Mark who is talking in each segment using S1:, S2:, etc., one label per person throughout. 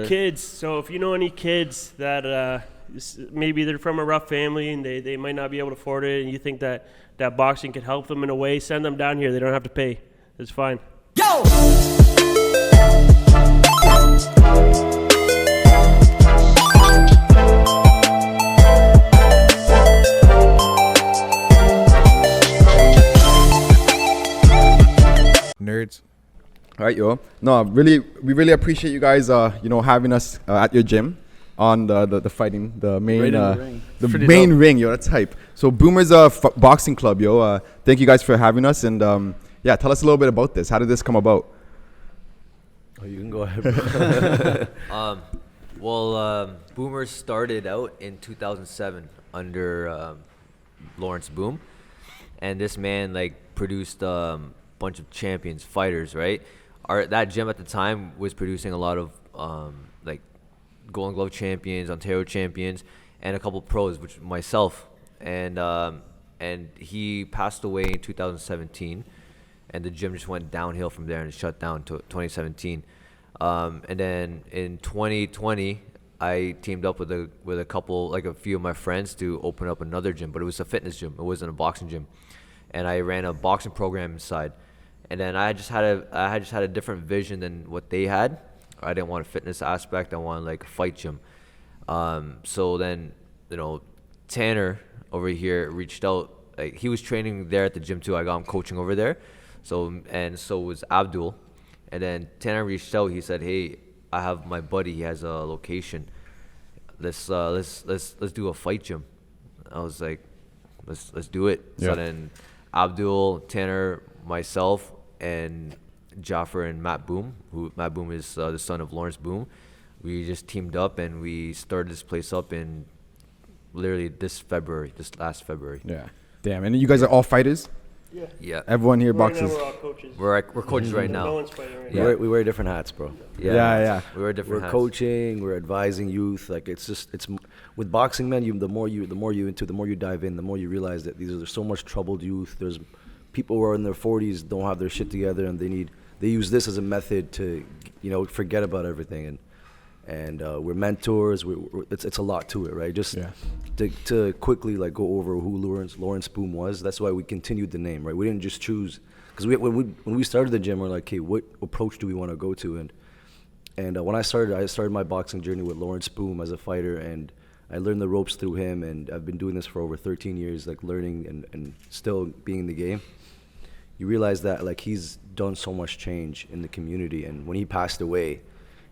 S1: kids. So if you know any kids that maybe they're from a rough family and they might not be able to afford it, and you think that boxing could help them in a way, send them down here. They don't have to pay. It's fine.
S2: Yo!
S3: Nerds. All right, yo. No, we really appreciate you guys, having us at your gym on the fighting, the main ring, yo. That's hype. So Boomerz Boxing Club, yo. Thank you guys for having us, and tell us a little bit about this. How did this come about?
S4: Oh, you can go ahead.
S5: Boomerz started out in 2007 under Lawrence Boom, and this man produced bunch of champions, fighters, right? That gym at the time was producing a lot of Golden Glove champions, Ontario champions, and a couple pros, which myself. And he passed away in 2017, and the gym just went downhill from there and shut down to 2017. And then in 2020, I teamed up with a few of my friends to open up another gym, but it was a fitness gym. It wasn't a boxing gym, and I ran a boxing program inside. And then I just had a different vision than what they had. I didn't want a fitness aspect. I wanted a fight gym. So then, Tanner over here reached out. He was training there at the gym too. I got him coaching over there. So was Abdul. And then Tanner reached out. He said, "Hey, I have my buddy. He has a location. Let's do a fight gym." I was like, let's do it. Yeah. So then Abdul, Tanner, myself, and Jaffer and Matt Boom, Matt Boom is the son of Lawrence Boom. We just teamed up and we started this place up in literally this last February.
S3: Yeah. Damn. And you guys are all fighters?
S5: Yeah.
S3: Everyone here boxes.
S1: We're all coaches.
S5: We're coaches right now.
S1: No one's fighting right
S4: now. We wear different hats, bro.
S3: Yeah.
S5: We wear different hats.
S4: We're coaching, we're advising youth. It's with boxing, man, the more you dive in, the more you realize that there's so much troubled youth. There's people who are in their 40s, don't have their shit together, and they use this as a method to, forget about everything. And we're mentors. It's a lot to it, right? Just to quickly go over who Lawrence Boom was. That's why we continued the name, right? We didn't just choose, because when we started the gym, we're like, okay, what approach do we want to go to? And when I started my boxing journey with Lawrence Boom as a fighter, and I learned the ropes through him, and I've been doing this for over 13 years, learning and still being in the game. You realize that he's done so much change in the community, and when he passed away,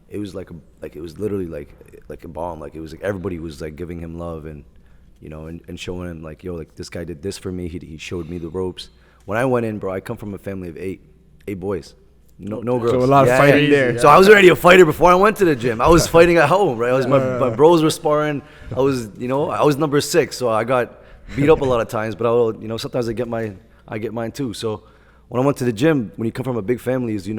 S4: it was it was literally like a bomb. It was everybody was giving him love and and showing him yo, this guy did this for me. He showed me the ropes. When I went in, bro, I come from a family of eight boys. No girls.
S3: So a lot of fighting there.
S4: So I was already a fighter before I went to the gym. I was fighting at home, right? My bros were sparring. I was number 6, so I got beat up a lot of times. But sometimes I get mine too. So when I went to the gym, when you come from a big family, you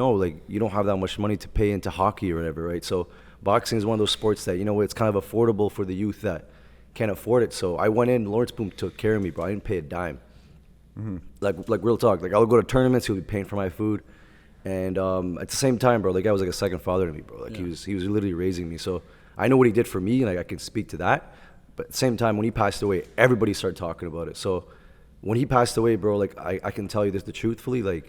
S4: don't have that much money to pay into hockey or whatever, right? So boxing is one of those sports that it's kind of affordable for the youth that can't afford it. So I went in. Lawrence Boom took care of me, bro. I didn't pay a dime. Mm-hmm. Like real talk. I'll go to tournaments. He'll be paying for my food. And at the same time, bro, the guy was a second father to me, bro. He was literally raising me. So I know what he did for me, and I can speak to that. But at the same time, when he passed away, everybody started talking about it. So when he passed away, bro, I can tell you this truthfully,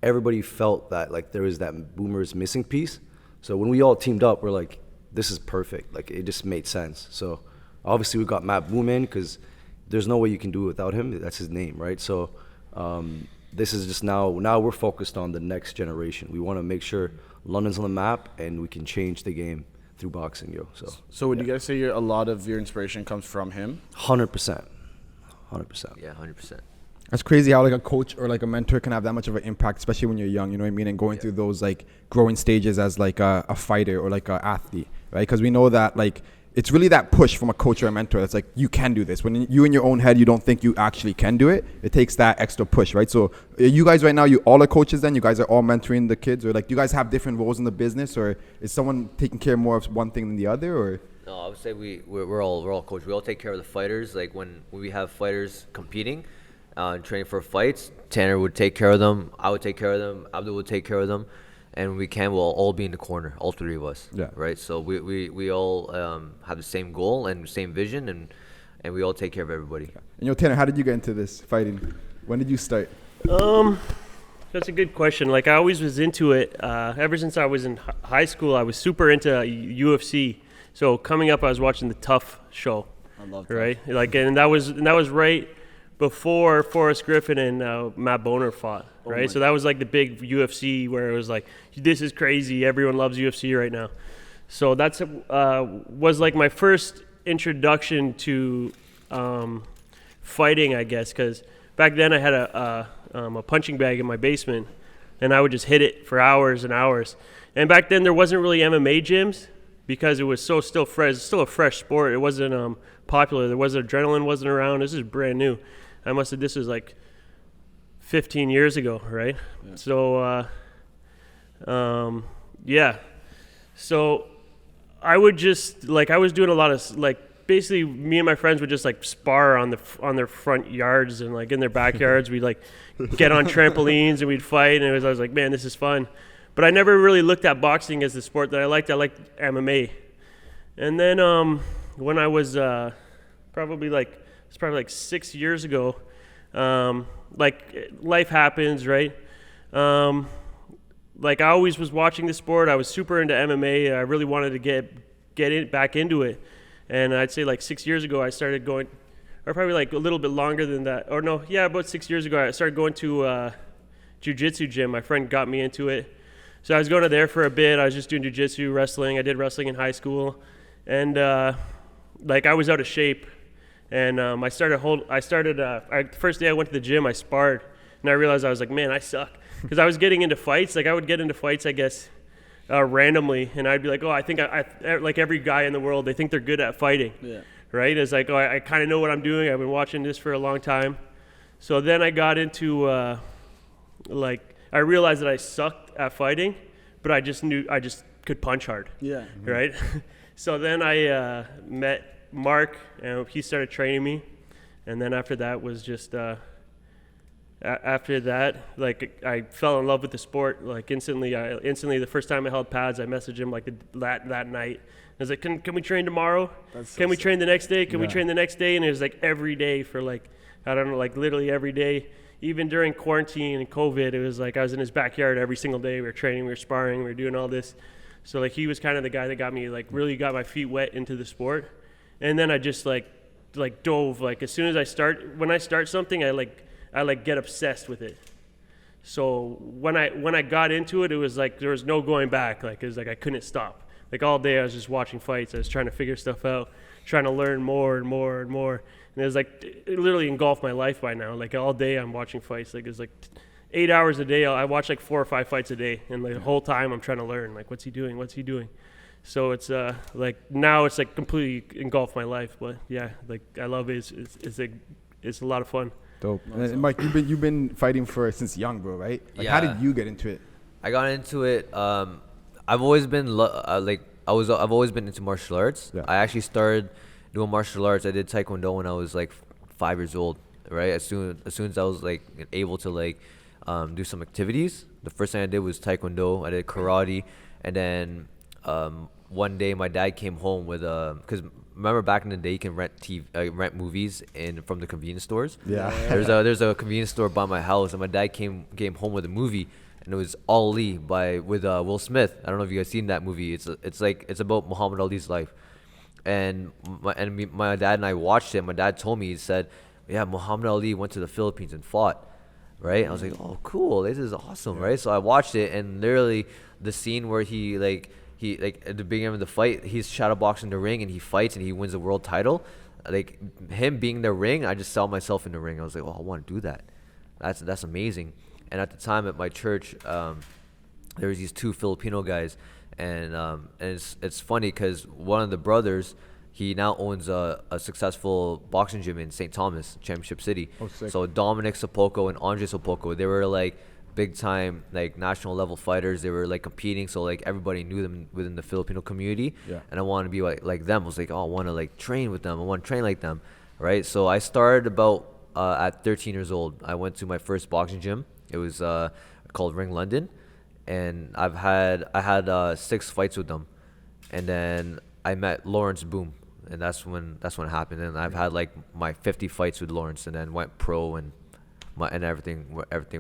S4: everybody felt that there was that Boomerz missing piece. So when we all teamed up, we're like, this is perfect. It just made sense. So obviously we got Matt Boom in because there's no way you can do it without him. That's his name, right? So this is just now we're focused on the next generation. We want to make sure London's on the map and we can change the game through boxing, yo.
S6: So would you guys say a lot of your inspiration comes from him?
S4: 100%. 100%.
S5: Yeah, 100%.
S3: That's crazy how a coach or a mentor can have that much of an impact, especially when you're young, you know what I mean? And going through those growing stages as a fighter or a athlete, right? Because we know that it's really that push from a coach or a mentor that's you can do this. When you in your own head, you don't think you actually can do it. It takes that extra push, right? So you guys right now, you all are coaches then? You guys are all mentoring the kids? Or do you guys have different roles in the business? Or is someone taking care more of one thing than the other? Or
S5: No, I would say we're all coaches. We all take care of the fighters. When we have fighters competing, training for fights, Tanner would take care of them. I would take care of them. Abdul would take care of them. and we can, we'll all be in the corner, all three of us.
S3: Yeah.
S5: Right. So we all have the same goal and same vision, and we all take care of everybody.
S3: And Tanner, how did you get into this fighting? When did you start?
S1: That's a good question. Like I always was into it. Ever since I was in high school, I was super into UFC. So coming up, I was watching the Tough show.
S6: I love
S1: right. Like, and that was right before Forrest Griffin and Matt Boner fought. Right. So that was like the big UFC where it was like, this is crazy. Everyone loves UFC right now. So that's was like my first introduction to fighting, I guess, because back then I had a punching bag in my basement, and I would just hit it for hours and hours. And back then there wasn't really MMA gyms because it was still fresh. It's still a fresh sport. It wasn't popular. There wasn't adrenaline wasn't around. This is brand new. This was like 15 years ago, right? Yeah. So yeah. So I would just I was doing a lot of basically me and my friends would just spar on their front yards and in their backyards. We'd get on trampolines and we'd fight, and I was like, man, this is fun. But I never really looked at boxing as the sport that I liked. I liked MMA. And then when I was probably 6 years ago, life happens, right? I always was watching the sport. I was super into MMA. I really wanted to get back into it. And I'd say 6 years ago, I started going, or probably a little bit longer than that. Or no, yeah, about 6 years ago, I started going to jiu-jitsu gym. My friend got me into it. So I was going to there for a bit. I was just doing jiu-jitsu, wrestling. I did wrestling in high school. And I was out of shape. And the first day I went to the gym, I sparred. And I realized I was like, man, I suck. Because I was getting into fights. I would get into fights, I guess, randomly, and I'd be like, oh, I think I like every guy in the world, they think they're good at fighting. Yeah. Right? It's like, oh, I kind of know what I'm doing. I've been watching this for a long time. So then I got into I realized that I sucked at fighting, but I just could punch hard. Yeah. Mm-hmm. Right? So then I met Marc, and he started training me, and then after that was just after that, I fell in love with the sport instantly. The first time I held pads, I messaged him that night. I was like, can we train tomorrow? Can we train the next day? Can we train the next day? And it was every day for I don't know, literally every day. Even during quarantine and COVID, it was I was in his backyard every single day. We were training, we were sparring, we were doing all this. So he was kind of the guy that got me really got my feet wet into the sport. And then I just dove. As soon as when I start something, I get obsessed with it. So when I got into it, it was there was no going back. It was I couldn't stop. All day I was just watching fights. I was trying to figure stuff out, trying to learn more and more and more. And it was it literally engulfed my life by now. All day I'm watching fights. It's 8 hours a day. I watch 4 or 5 fights a day, and the whole time I'm trying to learn. What's he doing? What's he doing? So it's now it's completely engulfed my life. But yeah, I love it. It's a lot of fun.
S3: Dope. And Mike, you've been fighting since young, bro, right?
S5: Yeah.
S3: How did you get into it?
S5: I got into it. I've always been I've always been into martial arts. Yeah. I actually started doing martial arts. I did Taekwondo when I was 5 years old. Right. As soon as I was able to do some activities, the first thing I did was Taekwondo. I did karate, and then one day my dad came home with because remember back in the day you can rent movies from the convenience stores. Yeah. There's a convenience store by my house, and my dad came home with a movie, and it was Ali with Will Smith. I don't know if you guys seen that movie. It's about Muhammad Ali's life, and my dad and I watched it. My dad told me, he said, yeah, Muhammad Ali went to the Philippines and fought. Right. I was like, oh, cool, this is awesome. Right. So I watched it, and literally the scene where he at the beginning of the fight, he's shadowboxing the ring and he fights and he wins the world title. Him being in the ring, I just saw myself in the ring. I was like, oh, I want to do that. That's amazing. And at the time at my church, there was these 2 Filipino guys, and it's funny because one of the brothers, he now owns a successful boxing gym in St. Thomas, Championship City. Oh, sick. So Dominic Sopoko and Andre Sopoko, they were big time national level fighters. They were competing, so everybody knew them within the Filipino community. Yeah. And I wanted to be like them. I was oh, I want to train with them. I want to train like them, right? So I started about at 13 years old. I went to my first boxing gym. It was called Ring London, and I had 6 fights with them, and then I met Lawrence Boom, and that's when it happened. And I've had like my 50 fights with Lawrence, and then went pro, and everything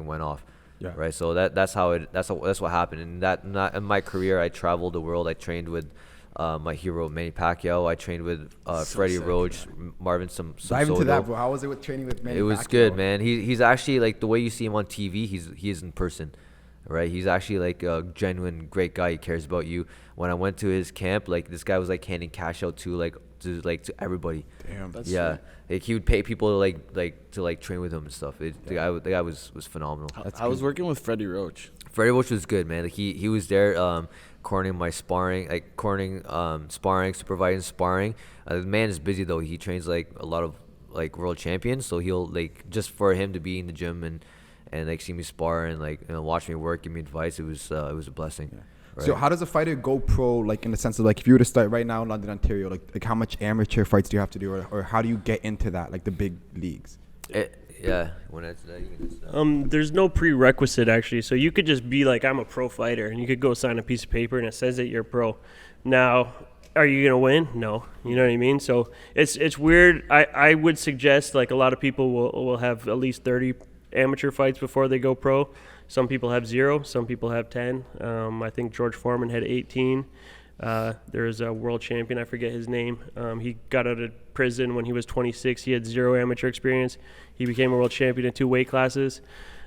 S5: went off.
S3: Yeah.
S5: Right. So that's what happened. And in my career, I traveled the world. I trained with my hero Manny Pacquiao. I trained with Freddie Roach, Marvin some
S3: Dive into
S5: Soto.
S3: that, bro. How was it with training with Manny
S5: It was
S3: Pacquiao?
S5: good, man. He's actually like the way you see him on TV. He is in person, right? He's actually like a genuine great guy. He cares about you. When I went to his camp, like this guy was like handing cash out to everybody.
S3: Damn.
S6: That's
S5: Yeah, like he would pay people to train with him and stuff. The guy was phenomenal.
S6: I was working with Freddie Roach.
S5: Freddie Roach was good, man. Like he was there, coordinating my sparring, sparring, supervising sparring. The man is busy though. He trains like a lot of like world champions, so he'll like just for him to be in the gym and like see me spar and like watch me work, give me advice. It was a blessing.
S3: Yeah.
S5: Right?
S3: So how does a fighter go pro, like in the sense of like if you were to start right now in London, Ontario, like how much amateur fights do you have to do, or how do you get into that, like the big leagues?
S5: Yeah, when it's that, you can just,
S1: There's no prerequisite actually, so you could just be like, I'm a pro fighter, and you could go sign a piece of paper and it says that you're pro. Now, are you gonna win? No, you know what I mean. So it's weird. I would suggest like a lot of people will have at least 30 amateur fights before they go pro. Some people have 0, some people have 10. I think George Foreman had 18. There's a world champion, I forget his name. He got out of prison when he was 26. He had 0 amateur experience. He became a world champion in 2 weight classes.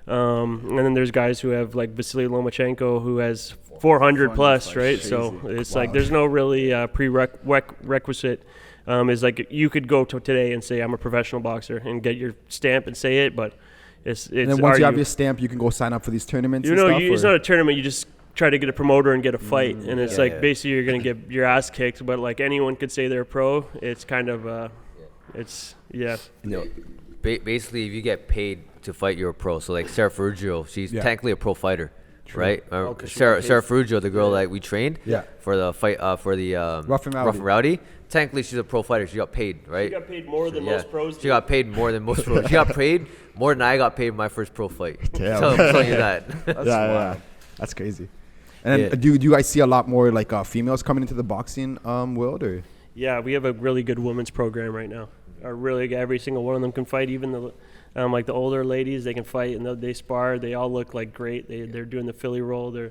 S1: And then there's guys who have like Vasily Lomachenko, who has 400 plus, right?
S6: Crazy.
S1: So it's like there's no really prerequisite. Is like you could go to today and say I'm a professional boxer and get your stamp and say it, but it's
S3: And then once you have your stamp, you can go sign up for these tournaments.
S1: you
S3: and
S1: know,
S3: stuff,
S1: it's
S3: or?
S1: not a tournament. You just try to get a promoter and get a fight, and it's
S4: Yeah.
S1: basically you're gonna get your ass kicked. But like anyone could say they're a pro. It's kind of it's yeah.
S5: basically, if you get paid to fight, you're a pro. So like Sarah Ferrugio, she's
S3: Yeah.
S5: technically a pro fighter, right?
S6: 'cause she
S5: Sarah
S6: got paid.
S5: Ferrugio, the girl that we trained
S3: Yeah.
S5: for the fight for the
S3: Rough and Rowdy.
S5: Technically, she's a pro fighter. She got paid, right?
S1: She got paid more than most pros.
S5: She got paid more than most pros. She got paid more than I got paid in my first pro fight.
S3: Damn.
S5: So I'm telling you that.
S3: Yeah, that's crazy. And then,
S5: Yeah.
S3: do you guys see a lot more like females coming into the boxing world, or?
S1: Yeah, we have a really good women's program right now. Every single one of them can fight. Even the like the older ladies, they can fight and they spar. They all look like great. They're doing the Philly roll. They're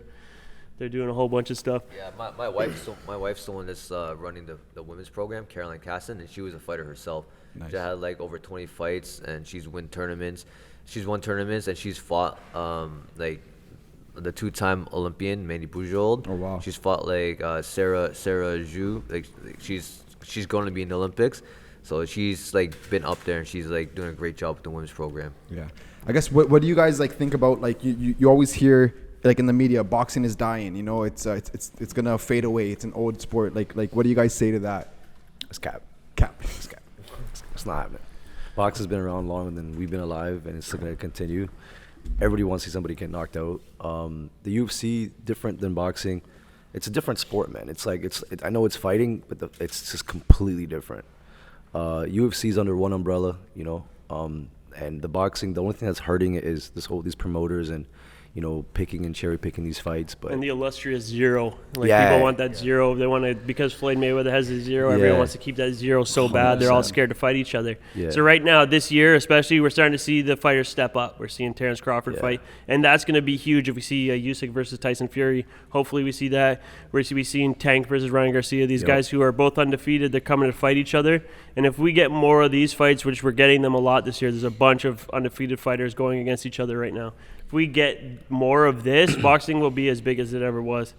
S1: doing a whole bunch of stuff.
S5: Yeah, my wife's the one that's running the women's program, Caroline Casson, and she was a fighter herself.
S3: Nice.
S5: She had like over 20 fights, and she's won tournaments. And she's fought like the 2-time Olympian Mandy Bujold.
S3: Oh, wow.
S5: She's fought like Sarah Zhu. Like she's going to be in the Olympics, so she's like been up there, and she's like doing a great job with the women's program.
S3: Yeah, I guess what do you guys like think about, like you always hear like in the media, boxing is dying, you know, it's gonna fade away, it's an old sport, like what do you guys say to that?
S4: It's cap.
S3: It's cap.
S4: It's not happening. Boxing's been around longer than we've been alive, and it's still going to continue. Everybody wants to see somebody get knocked out. The UFC, different than boxing. It's a different sport, man. It's like I know it's fighting, but it's just completely different. UFC's under one umbrella, you know, and the boxing. The only thing that's hurting it is these promoters and, you know, picking and cherry picking these fights. But
S1: And the illustrious 0. Like
S4: Yeah.
S1: people want that 0. They want to, because Floyd Mayweather has a 0. Everyone
S4: Yeah.
S1: wants to keep that 0 so bad. They're all
S4: 100%.
S1: scared to fight each other.
S4: Yeah.
S1: So right now, this year especially, we're starting to see the fighters step up. We're seeing Terrence Crawford
S4: Yeah.
S1: fight, and that's going to be huge if we see Usyk versus Tyson Fury. Hopefully we see that. We're going to be seeing Tank versus Ryan Garcia. These
S4: Yep.
S1: guys who are both undefeated, they're coming to fight each other. And if we get more of these fights, which we're getting them a lot this year, there's a bunch of undefeated fighters going against each other right now. If we get more of this, boxing will be as big as it ever was.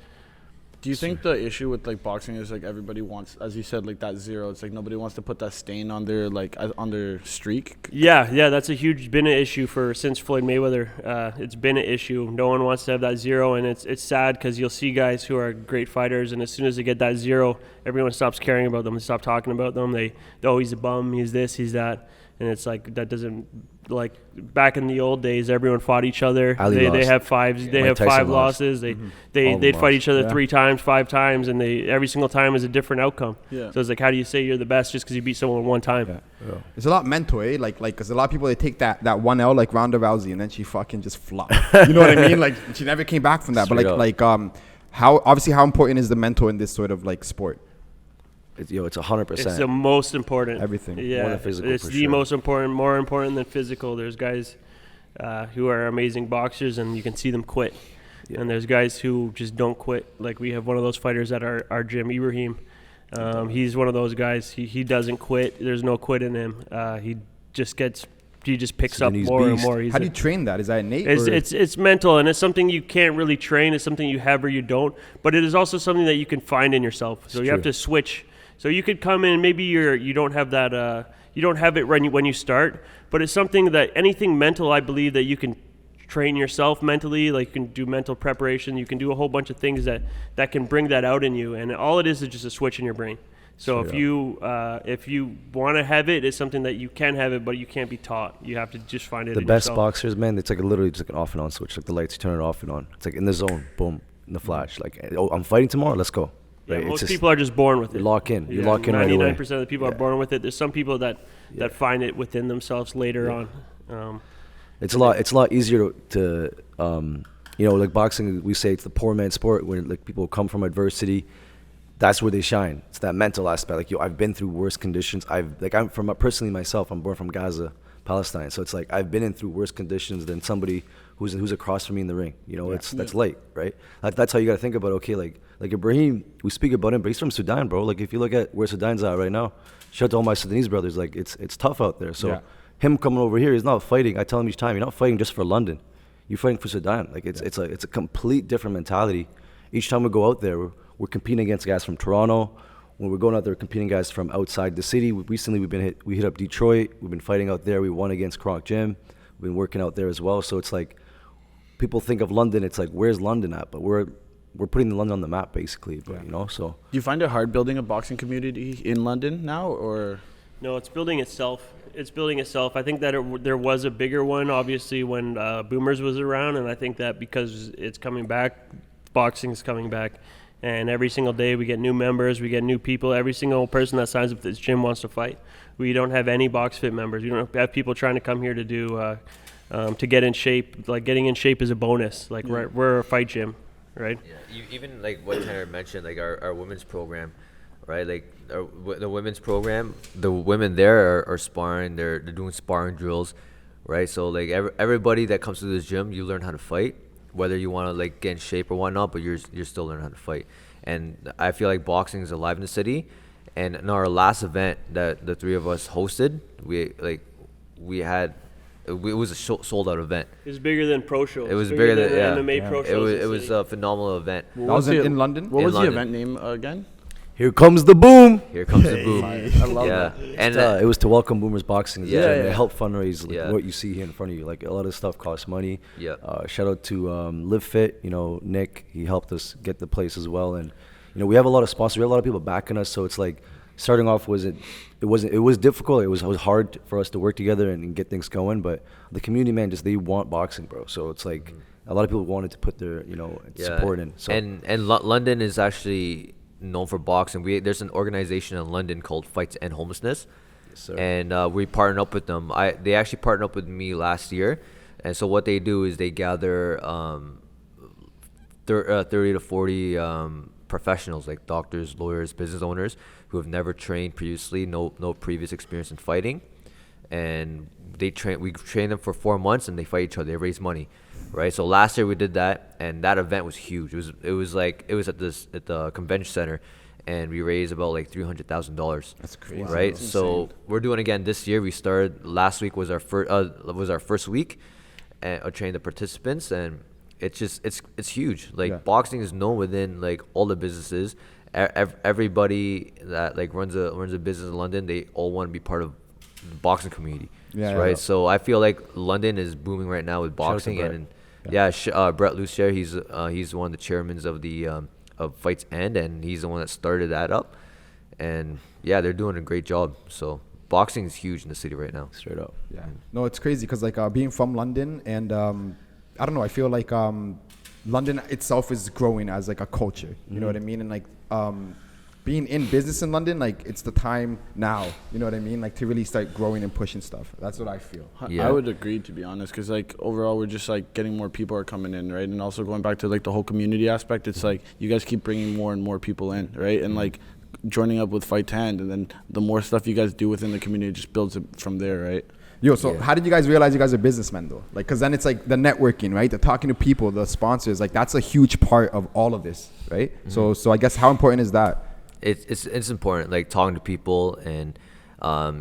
S6: Do you think the issue with like boxing is like everybody wants, as you said, like that 0? It's like nobody wants to put that stain on their on their streak.
S1: Yeah, that's been an issue since Floyd Mayweather. It's been an issue. No one wants to have that 0, and it's sad because you'll see guys who are great fighters, and as soon as they get that 0, everyone stops caring about them. They stop talking about them. He's a bum. He's this. He's that. and it's like that doesn't like back in the old days. Everyone fought each other.
S4: Ali
S1: They
S4: lost.
S1: have fives. They
S4: Mike
S1: have
S4: Tyson
S1: 5
S4: lost.
S1: losses.
S3: All
S1: They'd fight
S3: lost.
S1: each other
S3: Yeah.
S1: 3 times, 5 times, and every single time is a different outcome.
S6: Yeah.
S1: So it's like, how do you say you're the best just because you beat someone one time?
S3: Yeah. It's a lot mental, eh? Like, cause a lot of people they take that 1L like Ronda Rousey, and then she fucking just flopped. You know what I mean? Like she never came back from that.
S4: Straight
S3: But
S4: up.
S3: like how important is the mental in this sort of like sport?
S4: It's 100%.
S1: It's the most important.
S3: Everything.
S1: Yeah,
S4: More than physical,
S1: it's
S4: for
S1: the
S4: sure.
S1: most important, more important than physical. There's guys who are amazing boxers, and you can see them quit.
S4: Yeah.
S1: And there's guys who just don't quit. Like we have one of those fighters at our gym, Ibrahim. He's one of those guys. He doesn't quit. There's no quit in him. He just picks up
S4: Sudanese
S1: more and
S4: beast.
S1: more.
S3: How do you train that? Is that innate? or-
S1: It's mental, and it's something you can't really train. It's something you have or you don't. But it is also something that you can find in yourself. So you have
S4: true.
S1: to switch. So you could come in, maybe you don't have that, you don't have it when you start, but it's something that anything mental, I believe that you can train yourself mentally. Like you can do mental preparation. You can do a whole bunch of things that can bring that out in you. And all it is just a switch in your brain. So if you want to have it, it's something that you can have it, but you can't be taught. You have to just find it
S4: The
S1: in
S4: best
S1: yourself.
S4: boxers, man, it's like literally just like an off and on switch. Like the lights, you turn it off and on. It's like in the zone, boom, in the flash. Like, oh, I'm fighting tomorrow, let's go.
S1: Yeah,
S4: Right?
S1: most
S4: It's just-
S1: people are just born with it.
S4: You lock in. You lock in right away.
S1: 99% of the people are born with it. There's some people that find it within themselves later on.
S4: It's a lot easier to like boxing. We say it's the poor man's sport when like people come from adversity. That's where they shine. It's that mental aspect. Like I've been through worse conditions. I'm from personally myself. I'm born from Gaza, Palestine. So it's like I've been in through worse conditions than somebody who's across from me in the ring. You know, that's light, right? That's how you got to think about. Okay, like Ibrahim, we speak about him, but he's from Sudan, bro. Like if you look at where Sudan's at right now, shout out to all my Sudanese brothers. Like it's tough out there. So him coming over here, he's not fighting. I tell him each time, you're not fighting just for London. You're fighting for Sudan. Like it's a complete different mentality. Each time we go out there, we're competing against guys from Toronto. When we're going out there, competing guys from outside the city. Recently, we hit up Detroit. We've been fighting out there. We won against Kronk Gym. We've been working out there as well. So it's like people think of London. It's like where's London at? But we're putting London on the map basically. But so
S6: Do you find it hard building a boxing community in London now, or?
S1: No, it's building itself. It's building itself. I think that there was a bigger one, obviously, when Boomerz was around, and I think that because it's coming back, boxing is coming back, and every single day we get new members, we get new people. Every single person that signs up to this gym wants to fight. We don't have any box fit members. We don't have people trying to come here to do to get in shape. Like getting in shape is a bonus. Like we're a fight gym, right?
S5: Yeah, even like what Tanner mentioned, like our women's program, right? Like the women's program, the women there are sparring. They're doing sparring drills, right? So like everybody that comes to this gym, you learn how to fight, whether you want to like get in shape or whatnot, but you're still learning how to fight. And I feel like boxing is alive in the city. And in our last event that the three of us hosted, it was a sold out event.
S1: It was bigger than pro shows.
S5: It was bigger than
S1: MMA pro shows.
S5: It was a phenomenal event.
S3: That was in London?
S6: What
S5: In
S6: was
S5: London.
S6: the event name again?
S4: here comes the boom.
S5: Here comes the boom.
S6: I love
S5: Yeah,
S6: that.
S5: and
S4: It was to welcome Boomerz Boxing.
S5: Yeah,
S4: It
S6: yeah.
S4: helped fundraise like,
S5: Yeah.
S4: what you see here in front of you. Like a lot of stuff costs money.
S5: Yeah.
S4: Shout out to Live Fit. Nick. He helped us get the place as well. And we have a lot of sponsors. We have a lot of people backing us. So it's like starting off it was difficult. It was hard for us to work together and get things going. But the community, man, they want boxing, bro. So it's like a lot of people wanted to put their support in. So
S5: and London is actually known for boxing. There's an organization in London called Fights End Homelessness.
S4: Yes, sir.
S5: And we partnered up with them. They actually partnered up with me last year, and so what they do is they gather 30 to 40 professionals like doctors, lawyers, business owners who have never trained previously, no previous experience in fighting, and we train them for 4 months and they fight each other. They raise money, right? So last year we did that, and that event was huge. It was at the convention center, and we raised about like $300,000.
S3: That's crazy.
S5: Right?
S6: That's
S5: So
S6: insane.
S5: we're doing again this year. We started last week was our first week, and I trained the participants, and it's huge. Like
S3: Yeah.
S5: boxing is known within like all the businesses. Everybody that like runs a business in London, they all want to be part of the boxing community.
S3: Yeah,
S5: right.
S3: yeah.
S5: So I feel like London is booming right now with
S4: Shout out to
S5: boxing,
S4: Brett.
S5: and Brett Lucier, he's one of the chairmen of the of Fights End, and he's the one that started that up. And yeah, they're doing a great job. So boxing is huge in the city right now.
S4: Straight up.
S3: Yeah. No, it's crazy because like being from London and I don't know. I feel like London itself is growing as like a culture. You know what I mean? And like being in business in London, like it's the time now. You know what I mean? Like to really start growing and pushing stuff. That's what I feel.
S5: Yeah.
S6: I would agree, to be honest, because like overall we're just like getting more people are coming in, right? And also going back to like the whole community aspect, it's like you guys keep bringing more and more people in, right? And like joining up with Fight to Hand, and then the more stuff you guys do within the community just builds it from there, right?
S3: Yo, so how did you guys realize you guys are businessmen though? Like, cause then it's like the networking, right? The talking to people, the sponsors, like that's a huge part of all of this, right? So I guess how important is that?
S5: It's important, like talking to people and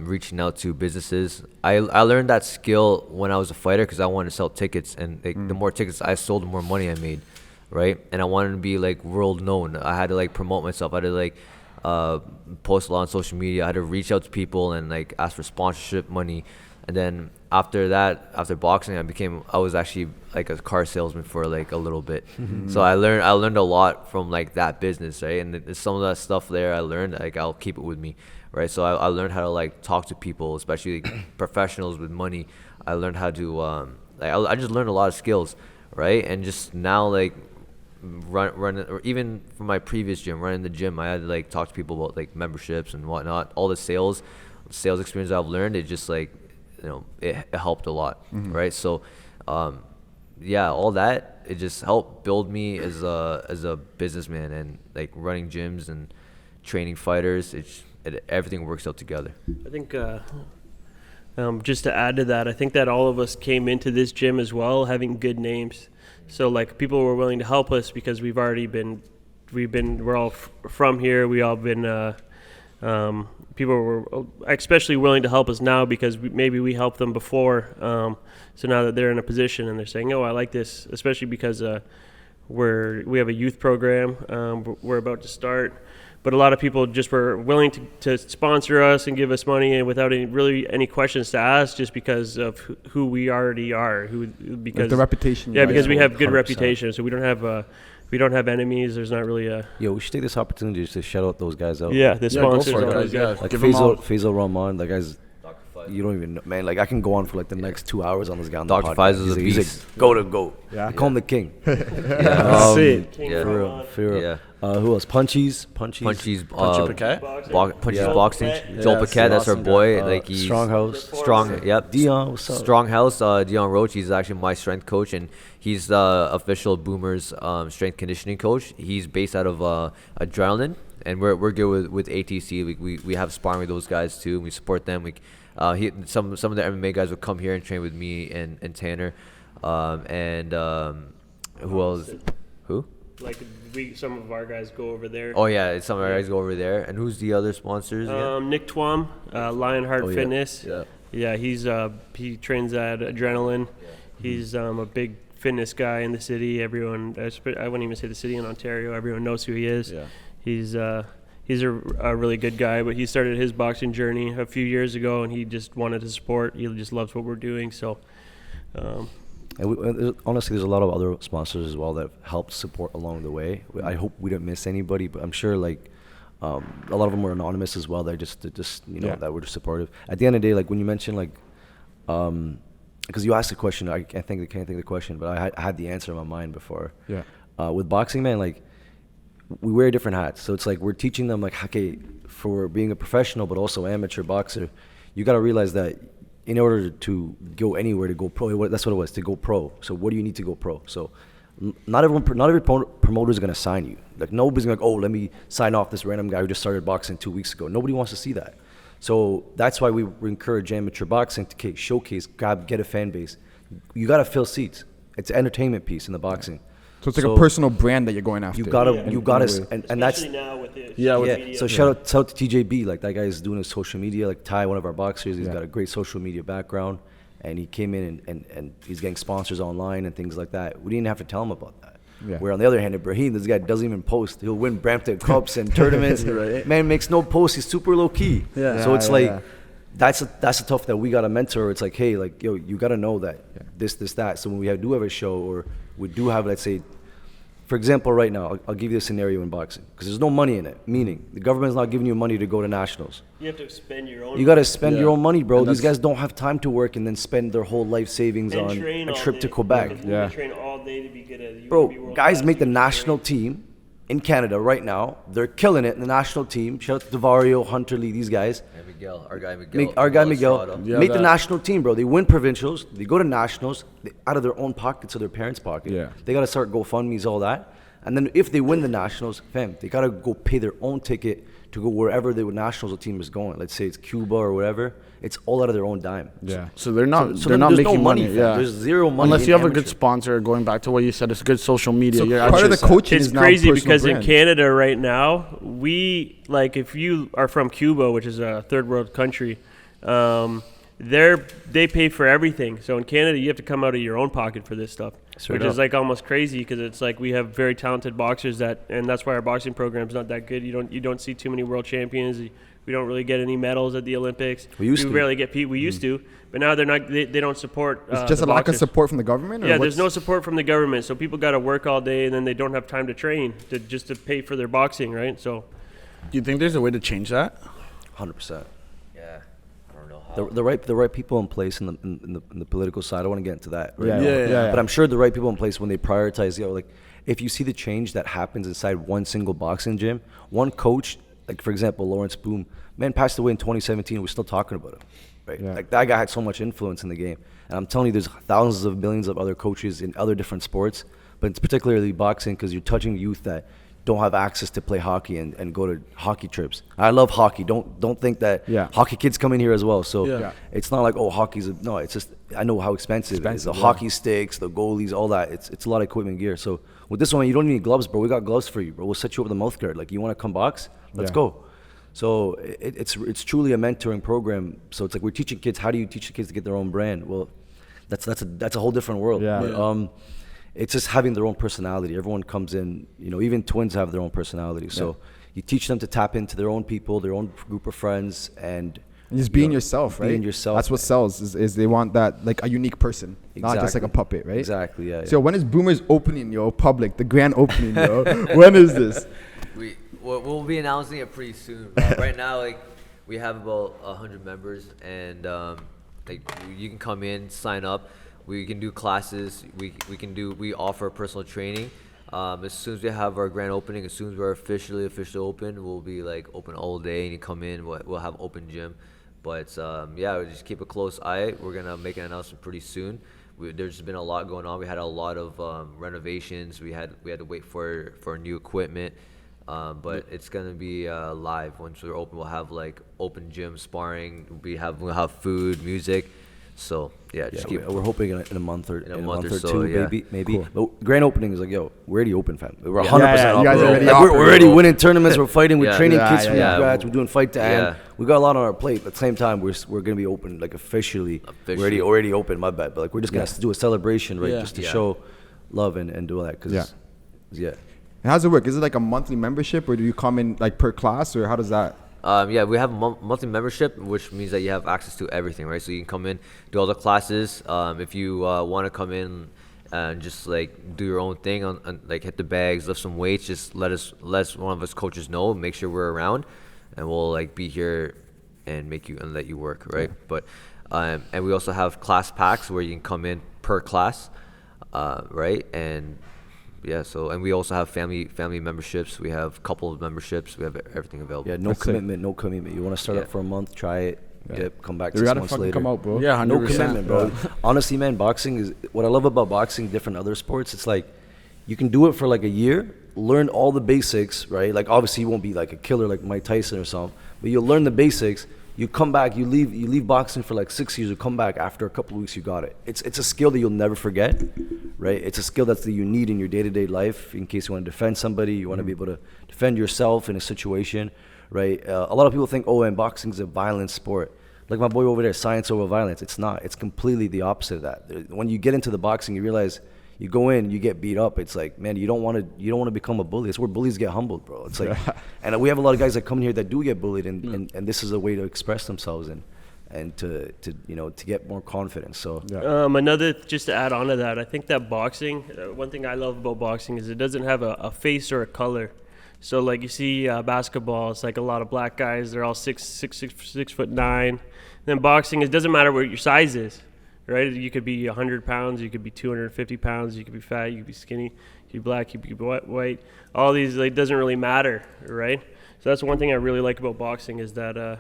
S5: reaching out to businesses. I learned that skill when I was a fighter because I wanted to sell tickets, and like, the more tickets I sold, the more money I made, right? And I wanted to be like world known. I had to like promote myself. I had to like post a lot on social media. I had to reach out to people and like ask for sponsorship money. And then after that, after boxing, I was actually like a car salesman for like a little bit. So I learned a lot from like that business, right? And some of that stuff there I learned, like I'll keep it with me, right? So I learned how to like talk to people, especially like, professionals with money. I learned how to I just learned a lot of skills, right? And just now like run or even from my previous gym, running the gym, I had to like talk to people about like memberships and whatnot. All the sales experience I've learned, it just like, you know, it helped a lot, right? So yeah, all that, it just helped build me as a businessman, and like running gyms and training fighters, everything works out together.
S1: I think just to add to that, I think that all of us came into this gym as well having good names. So like people were willing to help us because we're all from here. We all been people were especially willing to help us now because maybe we helped them before. So now that they're in a position and they're saying, "Oh, I like this," especially because we have a youth program we're about to start. But a lot of people just were willing to sponsor us and give us money, and without any questions to ask, just because of who we already are. Because
S3: like the reputation.
S1: Yeah, because we have good
S4: 100%.
S1: reputation, so we don't have enemies. There's not really a.
S4: Yo, we should take this opportunity just to shout out those guys out.
S1: Yeah, the sponsors.
S6: go for it,
S1: are
S6: guys. Yeah,
S4: Like
S6: give 'em all.
S4: Faisal Rahman, that guy's. You don't even know, man. Like I can go on for like the next 2 hours on this guy. On
S5: Dr.
S4: the podcast.
S5: Faisal's a
S4: He's
S5: beast.
S4: go to go.
S3: Yeah.
S4: I call him the king.
S5: Yeah.
S1: King
S4: For
S1: Rahman.
S4: real, for real.
S5: Yeah.
S4: Who else? Punchies.
S5: Punchies
S6: Paquet?
S1: Boxing.
S5: Punchies Boxing. Joel
S6: Yeah,
S5: Paquet, that's our
S6: awesome
S5: boy.
S6: guy.
S5: Like he's
S4: Stronghouse.
S5: Yep.
S4: Dion, what's up?
S5: Strong House, Dion Roach, he's actually my strength coach, and he's the official Boomerz strength conditioning coach. He's based out of Adrenaline, and we're good with ATC. We have sparring with those guys too, and we support them. Some of the MMA guys would come here and train with me and Tanner, and who else? Who?
S1: Like some of our guys go over there.
S5: Oh yeah, some of our guys go over there. And who's the other sponsors? Again?
S1: Nick Twom, Lionheart
S4: yeah.
S1: Fitness.
S4: Yeah.
S1: Yeah, he trains at Adrenaline. He's a big fitness guy in the city. Everyone, I wouldn't even say the city in Ontario. Everyone knows who he is.
S6: Yeah.
S1: He's a really good guy, but he started his boxing journey a few years ago, and he just wanted to support. He just loves what we're doing. So.
S4: And honestly, there's a lot of other sponsors as well that have helped support along the way. I hope we didn't miss anybody, but I'm sure like a lot of them were anonymous as well. That just that were just supportive. At the end of the day, like when you mentioned like, because you asked the question, I can't think of the question, but I had the answer in my mind before.
S3: Yeah.
S4: With boxing, man, like we wear different hats, so it's like we're teaching them like, okay, for being a professional but also amateur boxer, you got to realize that. In order to go anywhere, to go pro, that's what it was, to go pro. So what do you need to go pro? So not every promoter is going to sign you. Like nobody's going to oh, let me sign off this random guy who just started boxing 2 weeks ago. Nobody wants to see that. So that's why we encourage amateur boxing to showcase, get a fan base. You got to fill seats. It's an entertainment piece in the boxing.
S3: So it's like a personal brand that you're going after.
S4: You gotta, and that's
S1: Especially now with the
S6: Yeah,
S4: So shout out to TJB, like that guy is doing his social media. Like Ty, one of our boxers, he's got a great social media background, and he came in and he's getting sponsors online and things like that. We didn't have to tell him about that.
S3: Yeah.
S4: Where on the other hand, Ibrahim, this guy doesn't even post. He'll win Brampton Cups and tournaments.
S6: Right.
S4: Man makes no post. He's super low key.
S6: Yeah.
S4: So it's
S3: Yeah,
S4: like.
S3: yeah.
S4: That's a tough that we got a mentor. It's like, hey, like yo, you got to know that this, that. So when we do have a show, or we do have, let's say, for example, right now, I'll give you a scenario in boxing because there's no money in it. Meaning, the government's not giving you money to go to nationals.
S1: You have to spend your own.
S4: You got to spend your own money, bro.
S3: And
S4: These guys don't have time to work and then spend their whole life savings
S1: and
S4: on
S1: train
S4: a
S1: all
S4: trip to
S1: day.
S4: Quebec.
S1: You train all day to be good at it. You
S4: Bro,
S1: wanna be world
S4: guys
S1: class,
S4: make the
S1: you wanna
S4: national
S1: train.
S4: team in Canada right now. They're killing it in the national team. Shout out to Davario, Hunter Lee, these guys.
S5: And Miguel, our guy Miguel.
S4: Our guy
S5: Miguel
S4: Miguel
S5: Estrada.
S4: make the national team, bro. They win provincials. They go to nationals out of their own pockets or their parents' pocket.
S3: Yeah.
S4: They got to start GoFundMe's, all that. And then if they win the nationals, fam, they got to go pay their own ticket to go wherever the national team is going. Let's say it's Cuba or whatever. It's all out of their own dime.
S3: Yeah.
S6: So they're not
S4: So
S6: they're
S4: then
S6: not
S4: there's
S6: making
S4: no money,
S6: money.
S4: fam.
S6: Yeah.
S4: There's zero money
S6: Unless
S4: in
S6: you have a
S4: amateur.
S6: good sponsor. Going back to what you said, it's good social media.
S3: So
S6: You're
S3: part of the
S6: actually-
S3: coaching
S1: It's
S3: is now
S1: crazy
S3: personal
S1: because in
S3: brands.
S1: Canada right now, we like if you are from Cuba, which is a third world country, they pay for everything. So in Canada, you have to come out of your own pocket for this stuff,
S4: Straight
S1: which is
S4: up.
S1: like almost crazy because it's like we have very talented boxers and that's why our boxing program is not that good. You don't see too many world champions. We don't really get any medals at the Olympics.
S4: We used to.
S1: rarely get We used to, but now they're not. They don't support.
S3: It's just
S1: the
S3: a lack of
S1: boxers.
S3: support from the government? Or
S1: Yeah,
S3: what's-
S1: there's no support from the government, so people got to work all day, and then they don't have time to train just to pay for their boxing, right? So,
S6: Do you think there's a way to change that?
S4: 100%.
S5: Yeah. I don't know how.
S4: The right people in place in the political side. I don't want to get into that. Right
S3: Yeah,
S4: now.
S6: yeah.
S4: But I'm sure the right people in place when they prioritize, like if you see the change that happens inside one single boxing gym, one coach, like for example, Lawrence Boom, man passed away in 2017. We're still talking about him, right?
S3: Yeah.
S4: Like that guy had so much influence in the game. And I'm telling you, there's thousands of millions of other coaches in other different sports, but it's particularly boxing because you're touching youth that don't have access to play hockey and go to hockey trips. I love hockey. Don't think that hockey kids come in here as well. So
S6: Yeah.
S4: it's not like, oh, no, it's just I know how expensive it is. The hockey sticks, the goalies, all that. It's a lot of equipment gear. So with this one, you don't need gloves, bro. We got gloves for you, bro. We'll set you up with a mouth guard. Like, you want to come box? Let's go. So it's truly a mentoring program. So it's like we're teaching kids. How do you teach the kids to get their own brand? Well, that's a whole different world.
S3: Yeah.
S4: But, it's just having their own personality. Everyone comes in, even twins have their own personality. So you teach them to tap into their own people, their own group of friends, and
S3: just being yourself, right?
S4: Being yourself.
S3: That's what sells. Is they want that, like, a unique person, not just like a puppet, right?
S4: Exactly. Yeah.
S3: So when is Boomerz opening, public, the grand opening, when is this?
S5: We'll be announcing it pretty soon. Right now, like we have about 100 members, and like you can come in, sign up. We can do classes. We offer personal training. As soon as we have our grand opening, as soon as we're officially open, we'll be like open all day, and you come in. We'll have open gym. But we just keep a close eye. We're gonna make an announcement pretty soon. There's been a lot going on. We had a lot of renovations. We had to wait for new equipment. But it's gonna be live once we're open. We'll have like open gym, sparring. We'll have food, music. So just keep.
S4: We're hoping in a month or
S5: so,
S4: two,
S5: yeah.
S4: maybe.
S3: Cool.
S4: But grand opening is like, we're already open, fam. We're 100%
S3: you guys
S4: bro.
S3: already
S4: Like,
S3: operate,
S4: we're already
S3: bro.
S4: winning tournaments. We're fighting. We're
S5: Yeah.
S4: training
S3: Yeah,
S4: kids from
S5: yeah.
S4: scratch. We're doing fight to end.
S5: Yeah.
S4: We got a lot on our plate. But at the same time, we're gonna be open like officially. We're already open. My bad. But like we're just gonna do a celebration, right?
S6: Yeah.
S4: Just to show love and do all that. Cause
S3: And how does it work? Is it like a monthly membership, or do you come in like per class, or how does that?
S5: We have a monthly membership, which means that you have access to everything, right? So you can come in, do all the classes. If you want to come in and just like do your own thing, on like hit the bags, lift some weights, just let one of us coaches know, make sure we're around, and we'll like be here and let you work, right? But and we also have class packs where you can come in per class, right? And and we also have family memberships. We have couple of memberships. We have everything available.
S4: Yeah, no commitment. You want to start up for a month, try it, come back
S3: You
S4: 6
S3: gotta
S4: months
S3: fucking
S4: later.
S3: come out, bro.
S6: Yeah, 100%.
S4: No commitment, bro. Honestly, man, boxing is what I love about boxing. Different other sports, it's like you can do it for like a year, learn all the basics, right? Like obviously you won't be like a killer like Mike Tyson or something, but you'll learn the basics. You come back, you leave boxing for like 6 years. You come back after a couple of weeks, you got it. It's a skill that you'll never forget, right? It's a skill that you need in your day-to-day life in case you want to defend somebody. You want to be able to defend yourself in a situation, right? A lot of people think, and boxing is a violent sport. Like my boy over there, science over violence. It's not. It's completely the opposite of that. When you get into the boxing, you realize you go in, you get beat up. It's like, man, you don't want to become a bully. It's where bullies get humbled, bro. It's like, and we have a lot of guys that come in here that do get bullied, and this is a way to express themselves. And and to get more confidence. So
S1: another, just to add on to that, I think that boxing, one thing I love about boxing is it doesn't have a face or a color. So like you see basketball, it's like a lot of black guys. They're all 6'9". Then boxing, it doesn't matter what your size is, right? You could be 100 pounds, you could be 250 pounds, you could be fat, you could be skinny, you could be black, you could be white. All these, like, doesn't really matter, right? So that's one thing I really like about boxing is that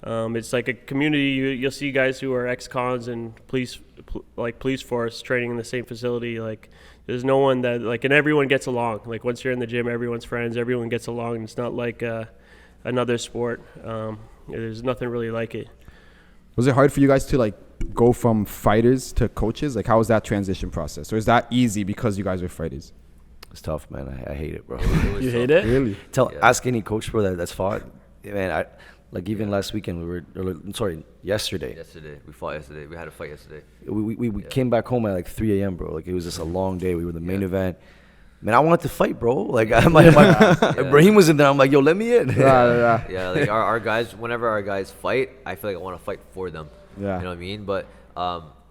S1: it's like a community. You'll see guys who are ex-cons and police force training in the same facility. Like, there's no one that, like, and everyone gets along. Like, once you're in the gym, everyone's friends, everyone gets along. And it's not like another sport. There's nothing really like it.
S3: Was it hard for you guys to like go from fighters to coaches? Like, how was that transition process? Or is that easy because you guys are fighters?
S4: It's tough, man. I hate it, bro.
S1: You hate it?
S3: Really?
S4: Ask any coach, bro, that's fought. Man, like even last weekend yesterday.
S5: We fought yesterday. We had a fight yesterday.
S4: We came back home at like 3 a.m., bro. Like, it was just a long day. We were the main event. Man, I wanted to fight, bro. Like, Ibrahim was in there. I'm like, yo, let me in.
S5: Yeah, like our guys, whenever our guys fight, I feel like I want to fight for them.
S3: Yeah.
S5: You know what I mean? But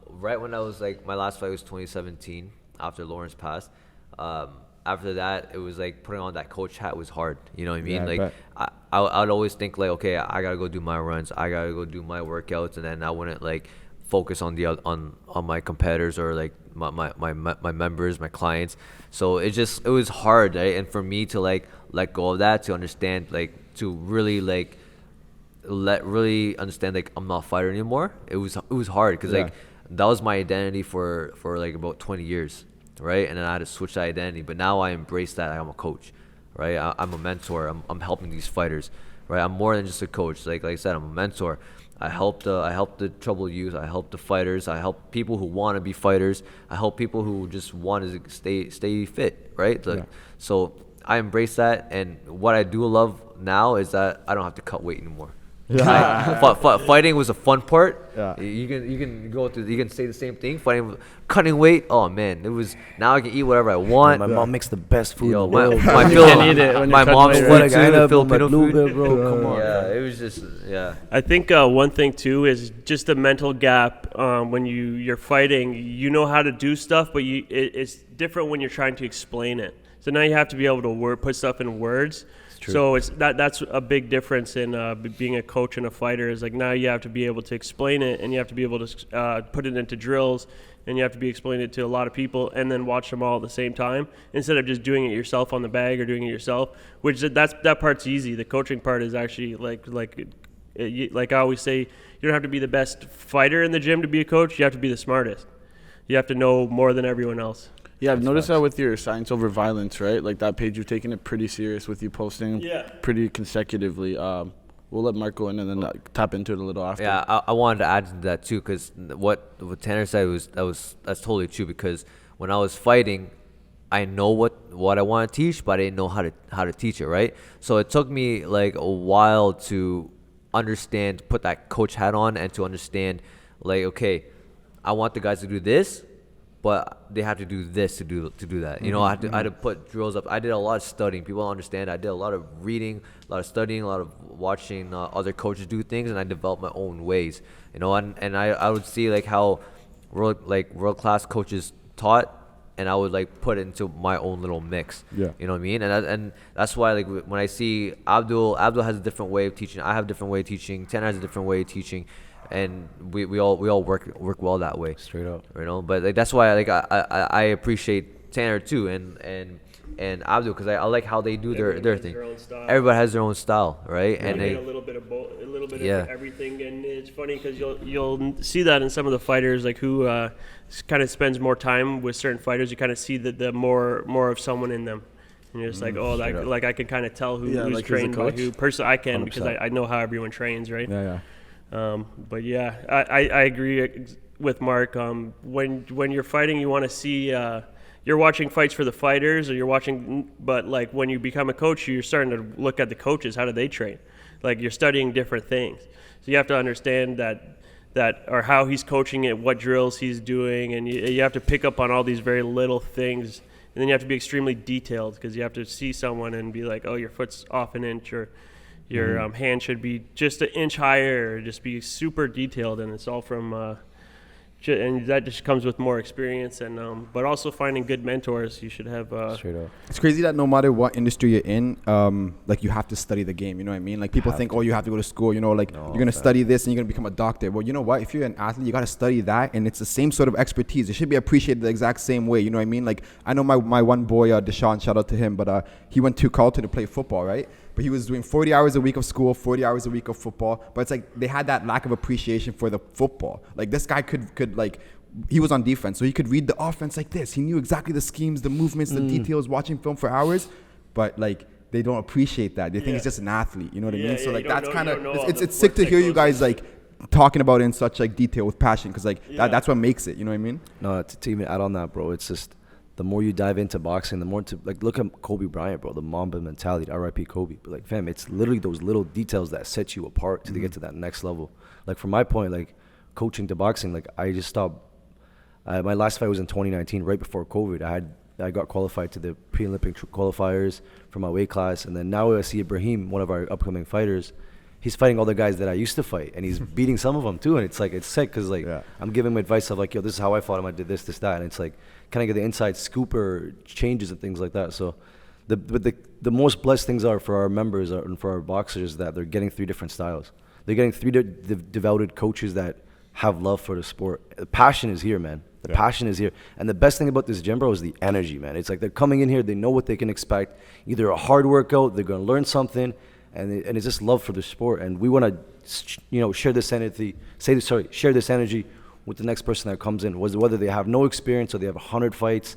S5: right when I was like, my last fight was 2017 after Lawrence passed. After that, it was like putting on that coach hat was hard. You know what I mean?
S3: Yeah,
S5: like, I'd always think like, okay, I gotta go do my runs, I gotta go do my workouts, and then I wouldn't like focus on on my competitors or like my members, my clients. So it was hard, right? And for me to like let go of that, to understand, like, to really like really understand, like, I'm not a fighter anymore. It was hard because like that was my identity for like about 20 years, right? And then I had to switch that identity. But now I embrace that I'm a coach, right? I'm a mentor. I'm helping these fighters, right? I'm more than just a coach. Like I said, I'm a mentor. I help the troubled youth. I help the fighters. I help people who want to be fighters. I help people who just want to stay fit, right? So I embrace that, and what I do love now is that I don't have to cut weight anymore. Fighting was a fun part. You can go through. You can say the same thing. Cutting weight. Oh man, it was. Now I can eat whatever I want.
S4: My mom makes the best food.
S5: Yo,
S4: in the world.
S5: my mom's food too. Filipino food.
S4: Bro, come on.
S5: Yeah, it was just
S1: I think one thing too is just a mental gap. When you're fighting, you know how to do stuff, but it's different when you're trying to explain it. So now you have to be able to put stuff in words. So that's a big difference in being a coach and a fighter. Is like, now you have to be able to explain it, and you have to be able to put it into drills, and you have to be explaining it to a lot of people, and then watch them all at the same time instead of just doing it yourself on the bag or doing it yourself. Which that part's easy. The coaching part is actually like I always say, you don't have to be the best fighter in the gym to be a coach. You have to be the smartest. You have to know more than everyone else.
S6: Yeah, I've noticed that with your Science Over Violence, right? Like, that page, you've taken it pretty serious with you posting pretty consecutively. We'll let Mark go in and then tap into it a little after.
S5: Yeah, I wanted to add to that too, because what Tanner said that's totally true. Because when I was fighting, I know what I want to teach, but I didn't know how to teach it, right? So it took me like a while to understand, put that coach hat on, and to understand, like, okay, I want the guys to do this, but they have to do this to do that. You know, I had to put drills up. I did a lot of studying. People don't understand. I did a lot of reading, a lot of studying, a lot of watching other coaches do things, and I developed my own ways. You know, and I would see like how world class coaches taught, and I would like put it into my own little mix.
S3: Yeah.
S5: You know what I mean? And that's why, like, when I see Abdul has a different way of teaching. I have a different way of teaching. Tanner has a different way of teaching. And we all work well that way.
S4: Straight up.
S5: You know, but like, that's why like I appreciate Tanner too and Abdul, because I like how they do their thing. Everybody has their own style, right? And they
S1: a little bit of both, a little bit of everything. And it's funny because you'll see that in some of the fighters, like, who kind of spends more time with certain fighters. You kind of see the more of someone in them. And you're just like, oh, like I can kind of tell who's
S6: like
S1: trained by who. Personally, I can
S4: 100%.
S1: because I know how everyone trains, right?
S3: Yeah.
S1: But yeah, I agree with Mark. When you're fighting, you want to see you're watching fights for the fighters, or you're watching. But like, when you become a coach, you're starting to look at the coaches. How do they train? Like, you're studying different things. So you have to understand that or how he's coaching it, what drills he's doing, and you have to pick up on all these very little things. And then you have to be extremely detailed, because you have to see someone and be like, oh, your foot's off an inch, or Your hand should be just an inch higher, just be super detailed, and it's all from and that just comes with more experience, and but also finding good mentors. You should have
S4: Straight up.
S3: It's crazy that no matter what industry you're in, like you have to study the game. You know what I mean? Like people think, oh, you have to go to school. You know, like you're gonna study this and you're gonna become a doctor. Well, you know what? If you're an athlete, you gotta study that, and it's the same sort of expertise. It should be appreciated the exact same way. You know what I mean? Like I know my one boy, Deshaun, shout out to him, but he went to Carleton to play football, right? But he was doing 40 hours a week of school, 40 hours a week of football. But it's like they had that lack of appreciation for the football. Like this guy could like. He was on defense, so he could read the offense like this. He knew exactly the schemes, the movements, the details, watching film for hours. But like they don't appreciate that. They think he's just an athlete. You know what I mean? So like that's kind of it's sick to hear you guys like talking about it in such like detail with passion, because like that's what makes it. You know what I mean?
S4: No, to even add on that, bro, it's just the more you dive into boxing, the more to like look at Kobe Bryant, bro, the Mamba mentality, R.I.P. Kobe. But like, fam, it's literally those little details that set you apart to get to that next level. Like from my point, like coaching to boxing, like I just stopped. My last fight was in 2019, right before COVID. I got qualified to the pre-Olympic qualifiers for my weight class, and then now I see Ibrahim, one of our upcoming fighters. He's fighting all the guys that I used to fight, and he's beating some of them too. And it's like it's sick because like I'm giving him advice of like, yo, this is how I fought him. I did this, that, and it's like, can I get the inside scoop or changes and things like that? So, the most blessed things are for our members and for our boxers that they're getting 3 different styles. They're getting 3 devoted coaches that have love for the sport. The passion is here, man. The passion is here. And the best thing about this gym, bro, is the energy, man. It's like they're coming in here, they know what they can expect. Either a hard workout, they're going to learn something, and it's just love for the sport. And we want to, share this energy, share this energy with the next person that comes in, whether they have no experience or they have 100 fights.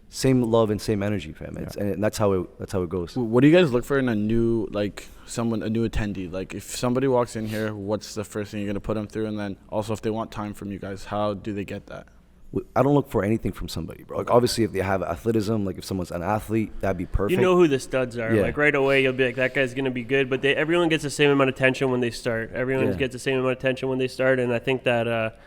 S4: Same love and same energy, fam. And that's how it goes.
S6: What do you guys look for in a new attendee? Like if somebody walks in here, what's the first thing you're gonna put them through? And then also if they want time from you guys, how do they get that?
S4: I don't look for anything from somebody, bro. Like obviously if they have athleticism, like if someone's an athlete, that'd be perfect.
S1: You know who the studs are. Like right away you'll be like, that guy's gonna be good. But everyone gets the same amount of attention when they start. Everyone gets the same amount of attention when they start. And I think that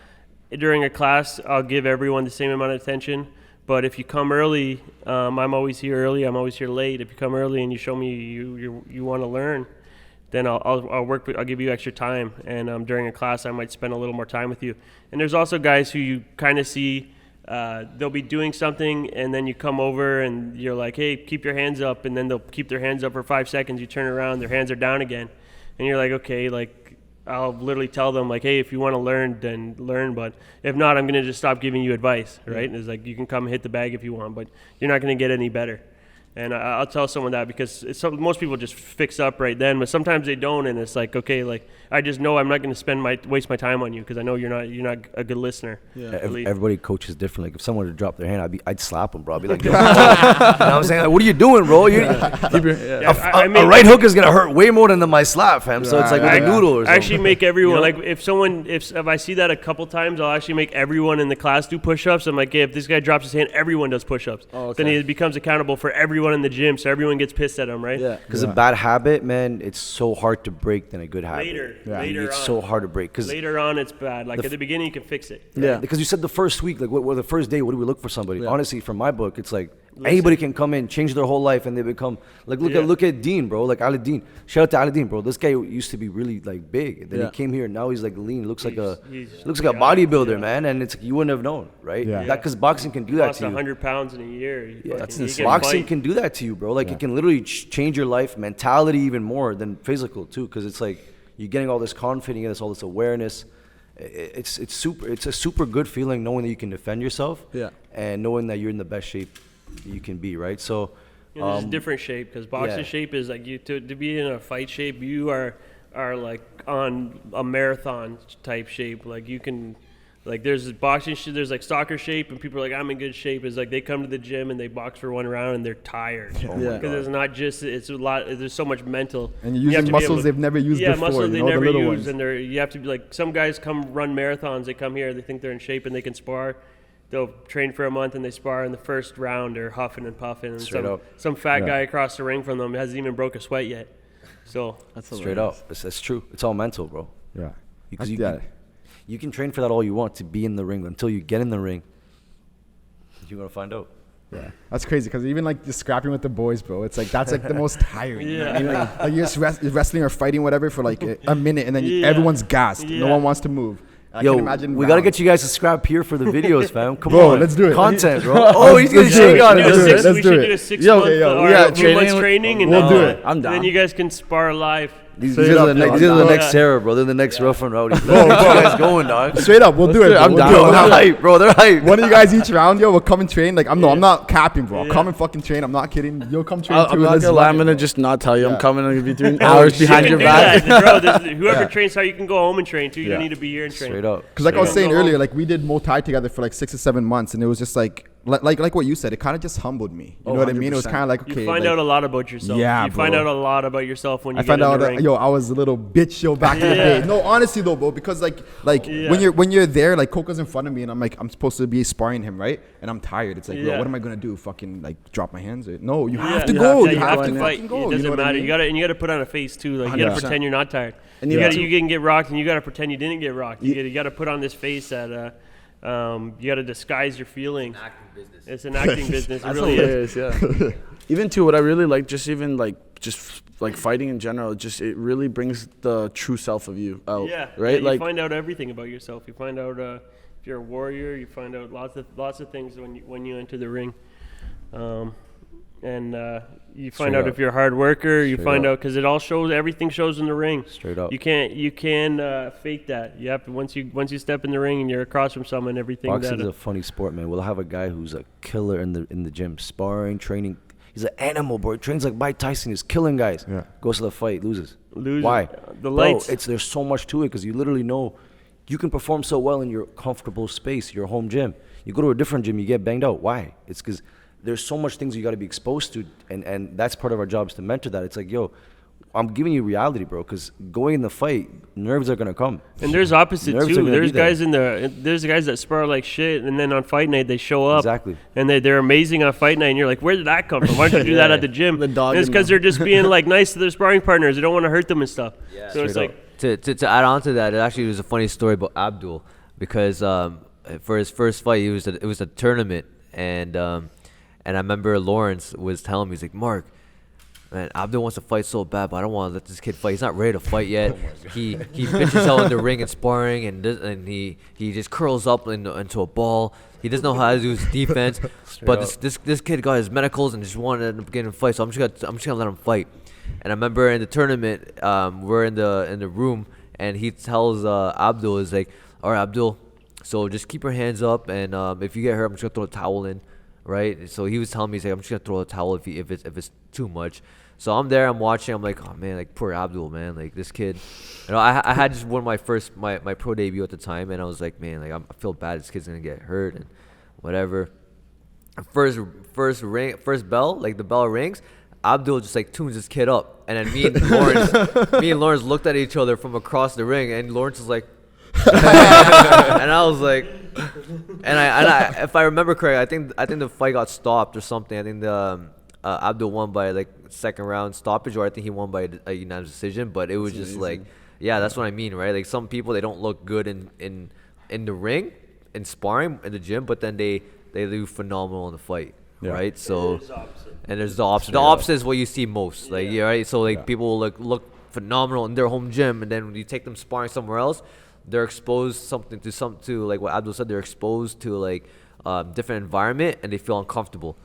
S1: during a class, I'll give everyone the same amount of attention. But if you come early, I'm always here early. I'm always here late. If you come early and you show me you want to learn, then I'll give you extra time. And during a class, I might spend a little more time with you. And there's also guys who you kind of see, they'll be doing something, and then you come over and you're like, hey, keep your hands up. And then they'll keep their hands up for 5 seconds. You turn around, their hands are down again. And you're like, okay, like, I'll literally tell them like, hey, if you want to learn, then learn. But if not, I'm going to just stop giving you advice, right? And it's like, you can come hit the bag if you want, but you're not going to get any better. And I'll tell someone that because most people just fix up right then, but sometimes they don't. And it's like, okay, like I just know I'm not going to waste my time on you because I know you're not a good listener. Yeah.
S4: Everybody coaches differently. Like if someone were to drop their hand, I'd slap them, bro. I'd be like, you know what I'm saying? Like, what are you doing, bro? A right hook is going to hurt way more than my slap, fam. So it's like with a noodle or something.
S1: I actually make everyone, like if I see that a couple times, I'll actually make everyone in the class do push-ups. I'm like, hey, if this guy drops his hand, everyone does push-ups. Oh, okay. Then he becomes accountable for everyone in the gym, so everyone gets pissed at him, right?
S4: Yeah. Because a bad habit, man, it's so hard to break than a good habit.
S1: Later
S4: it's
S1: on.
S4: So hard to break. Cause
S1: later on, it's bad. Like at the beginning, you can fix it.
S4: Yeah. Because you said the first week, like the first day, what do we look for somebody? Yeah. Honestly, from my book, it's like anybody can come in, change their whole life, and they become like look at Dean, bro. Like Ali Dean. Shout out to Ali Dean, bro. This guy used to be really like big, and then he came here, and now he's like lean. Looks like a bodybuilder, man. And it's you wouldn't have known, right? Yeah. That because boxing can do that to you.
S1: Lost 100 pounds in a year.
S4: That's insane. Boxing can do that to you, bro. Like it can literally change your life, mentality even more than physical too. Because it's like you're getting all this confidence, all this awareness. It's a super good feeling knowing that you can defend yourself. Yeah. And knowing that you're in the best shape you can be, right? So
S1: there's different shape because boxing shape is like you to be in a fight shape. You are like on a marathon type shape. Like you can. Like there's boxing, there's like soccer shape, and people are like, I'm in good shape. It's like they come to the gym and they box for one round and they're tired. Because it's not just, it's a lot, there's so much mental.
S3: And you're using muscles they've never used before.
S1: Yeah, muscles they never use. And you have to be like, some guys come run marathons, they come here, they think they're in shape and they can spar. They'll train for a month and they spar in the first round, they're huffing and puffing. And some fat guy across the ring from them hasn't even broke a sweat yet. So
S4: that's straight up. That's true. It's all mental, bro. Yeah. Because you can train for that all you want to be in the ring. Until you get in the ring, you're going to find out.
S3: Yeah, that's crazy because even like just scrapping with the boys, bro, it's like that's like the most tiring.
S1: Yeah.
S3: You know what I mean? Like you're just wrestling or fighting whatever for like a minute, and then everyone's gassed. No one wants to move. I
S4: Yo,
S3: can imagine
S4: we gotta get you guys to scrap here for the videos, fam. Come
S3: Bro,
S4: on,
S3: let's do it.
S4: Content, bro. Oh, he's gonna shake on
S1: We
S4: it.
S3: Let's do it.
S1: should
S3: Let's do
S1: do
S3: it.
S1: a 6 month
S6: yeah,
S1: 2 months training, and
S3: We'll do it.
S6: I'm
S1: and
S6: down.
S1: then you guys can spar live.
S4: These
S3: Straight
S4: are
S3: up,
S4: the
S3: bro.
S4: next, these are the
S1: Yeah.
S4: next Sarah, bro. They're the next rough and rowdy. Let's get you guys going, dog.
S3: Straight up, we'll do it.
S6: do it.
S3: Bro.
S6: I'm
S3: We'll
S6: down.
S3: do it.
S4: Yo, they're hype, bro. They're hype.
S3: One of you guys each round, yo, will come and train. Like I'm not capping, bro. I'll come and fucking train. I'm not kidding. You'll come train too.
S6: I'm not
S3: Let's
S6: gonna lie.
S3: rock
S6: I'm
S3: it,
S6: gonna
S3: bro.
S6: just not tell you. I'm
S3: Yeah.
S6: coming. I'm gonna be doing hours
S1: You
S6: behind
S1: can
S6: your
S1: do
S6: back.
S1: that. Bro, whoever
S3: Yeah.
S1: trains how you can go home and train too. You don't
S3: Yeah.
S1: need to be here and train.
S4: Straight up.
S3: Because like I was
S1: Straight
S3: saying
S1: up.
S3: earlier, like we did Muay Thai together for like 6 or 7 months, and it was just like what you said. It kind of just humbled me. You know what I mean? It was
S6: 100%.
S3: kind of like
S1: You
S3: okay,
S1: find
S3: like,
S1: out a lot about yourself.
S3: Yeah,
S1: you find
S3: bro.
S1: out a lot about yourself when you
S3: I
S1: get
S3: found
S1: in
S3: out
S1: the
S3: that
S1: ring.
S3: yo, I was a little bitch yo back in the
S1: Yeah.
S3: day. No, honestly though, bro, because like
S1: Yeah.
S3: when you're there, like Coco's in front of me, and I'm supposed to be sparring him, right? And I'm tired. It's like, bro,
S1: Yeah.
S3: what am I gonna do? Fucking like drop my hands? No, you
S1: Yeah.
S3: have to
S1: You
S3: go.
S1: Yeah,
S3: You have to
S1: fight.
S3: fucking go.
S1: It
S3: You
S1: doesn't
S3: know what I
S1: matter.
S3: mean?
S1: You gotta put on a face too. Like you gotta
S6: 100%.
S1: pretend you're not tired.
S6: And
S1: You
S6: you
S1: gotta
S6: have
S1: you can get rocked, and you gotta pretend you didn't get rocked. You gotta put on this face that you gotta disguise your feelings.
S5: Acting business.
S1: It's an acting business. It
S6: That's
S1: really is.
S6: hilarious, yeah. Even too, what I really like, just fighting in general, it really brings the true self of you out.
S1: Yeah,
S6: right.
S1: yeah, you
S6: Like
S1: find out everything about yourself. You find out if you're a warrior. You find out lots of things when you enter the ring, and you find
S4: Straight
S1: out
S4: up.
S1: if you're a hard worker. You
S4: Straight
S1: find
S4: up.
S1: out because it all shows. Everything shows in the ring.
S4: Straight up.
S1: You can fake that. You have to once you step in the ring and you're across from someone. Everything
S4: Boxing is
S1: that
S4: a funny sport, man. We'll have a guy who's a killer in the gym, sparring, training. He's an animal, bro. He trains like Mike Tyson. He's killing guys.
S3: Yeah.
S4: Goes to the fight, loses.
S1: loses.
S4: Why?
S1: The
S4: Bro,
S1: lights.
S4: there's so much to it because you literally know you can perform so well in your comfortable space, your home gym. You go to a different gym, you get banged out. Why? It's because there's so much things you got to be exposed to, and that's part of our job is to mentor that. It's like, yo, I'm giving you reality, bro, because going in the fight, nerves are gonna come.
S1: And there's opposite
S4: Nerves are
S1: too.
S4: gonna
S1: There's
S4: be there.
S1: guys there's guys that spar like shit, and then on fight night they show up.
S4: Exactly.
S1: And they're amazing on fight night, and you're like, where did that come from? Why don't you do that at the gym?
S6: The dog
S1: And it's
S6: in
S1: because
S6: them.
S1: they're just being like nice to their sparring partners. They don't want to hurt them and stuff.
S5: Yeah.
S1: So it's
S4: Straight
S1: like,
S5: To add on to that, it actually was a funny story about Abdul because for his first fight, it was a tournament, and I remember Lawrence was telling me, he's like, Mark, man, Abdul wants to fight so bad, but I don't want to let this kid fight. He's not ready to fight yet. He bitches out in the ring and sparring, and he just curls up into a ball. He doesn't know how to do his defense. But this kid got his medicals and just wanted to get in a fight. So I'm just gonna let him fight. And I remember in the tournament, we're in the room, and he tells Abdul, is like, all right, Abdul, so just keep your hands up, and if you get hurt, I'm just gonna throw a towel in, right? So he was telling me, he's like, I'm just gonna throw a towel if it's too much. So I'm there, I'm watching, I'm like, oh man, like poor Abdul, man, like this kid. You know, I had just won my pro debut at the time, and I was like, man, like I feel bad, this kid's gonna get hurt and whatever. First bell, like the bell rings, Abdul just like tunes his kid up, and then me and Lawrence looked at each other from across the ring, and Lawrence was like, and I was like, and I if I remember correctly, I think the fight got stopped or something. I think the Abdul won by like second round stoppage, or I think he won by a unanimous decision. But it was just like, yeah, that's what I mean, right? Like some people, they don't look good in the ring, in sparring in the gym, but then they do phenomenal in the fight, right? So and there's the opposite. The opposite is what you see most, like right. So like people will look phenomenal in their home gym, and then when you take them sparring somewhere else, they're exposed to like what Abdul said. They're exposed to like different environment, and they feel uncomfortable,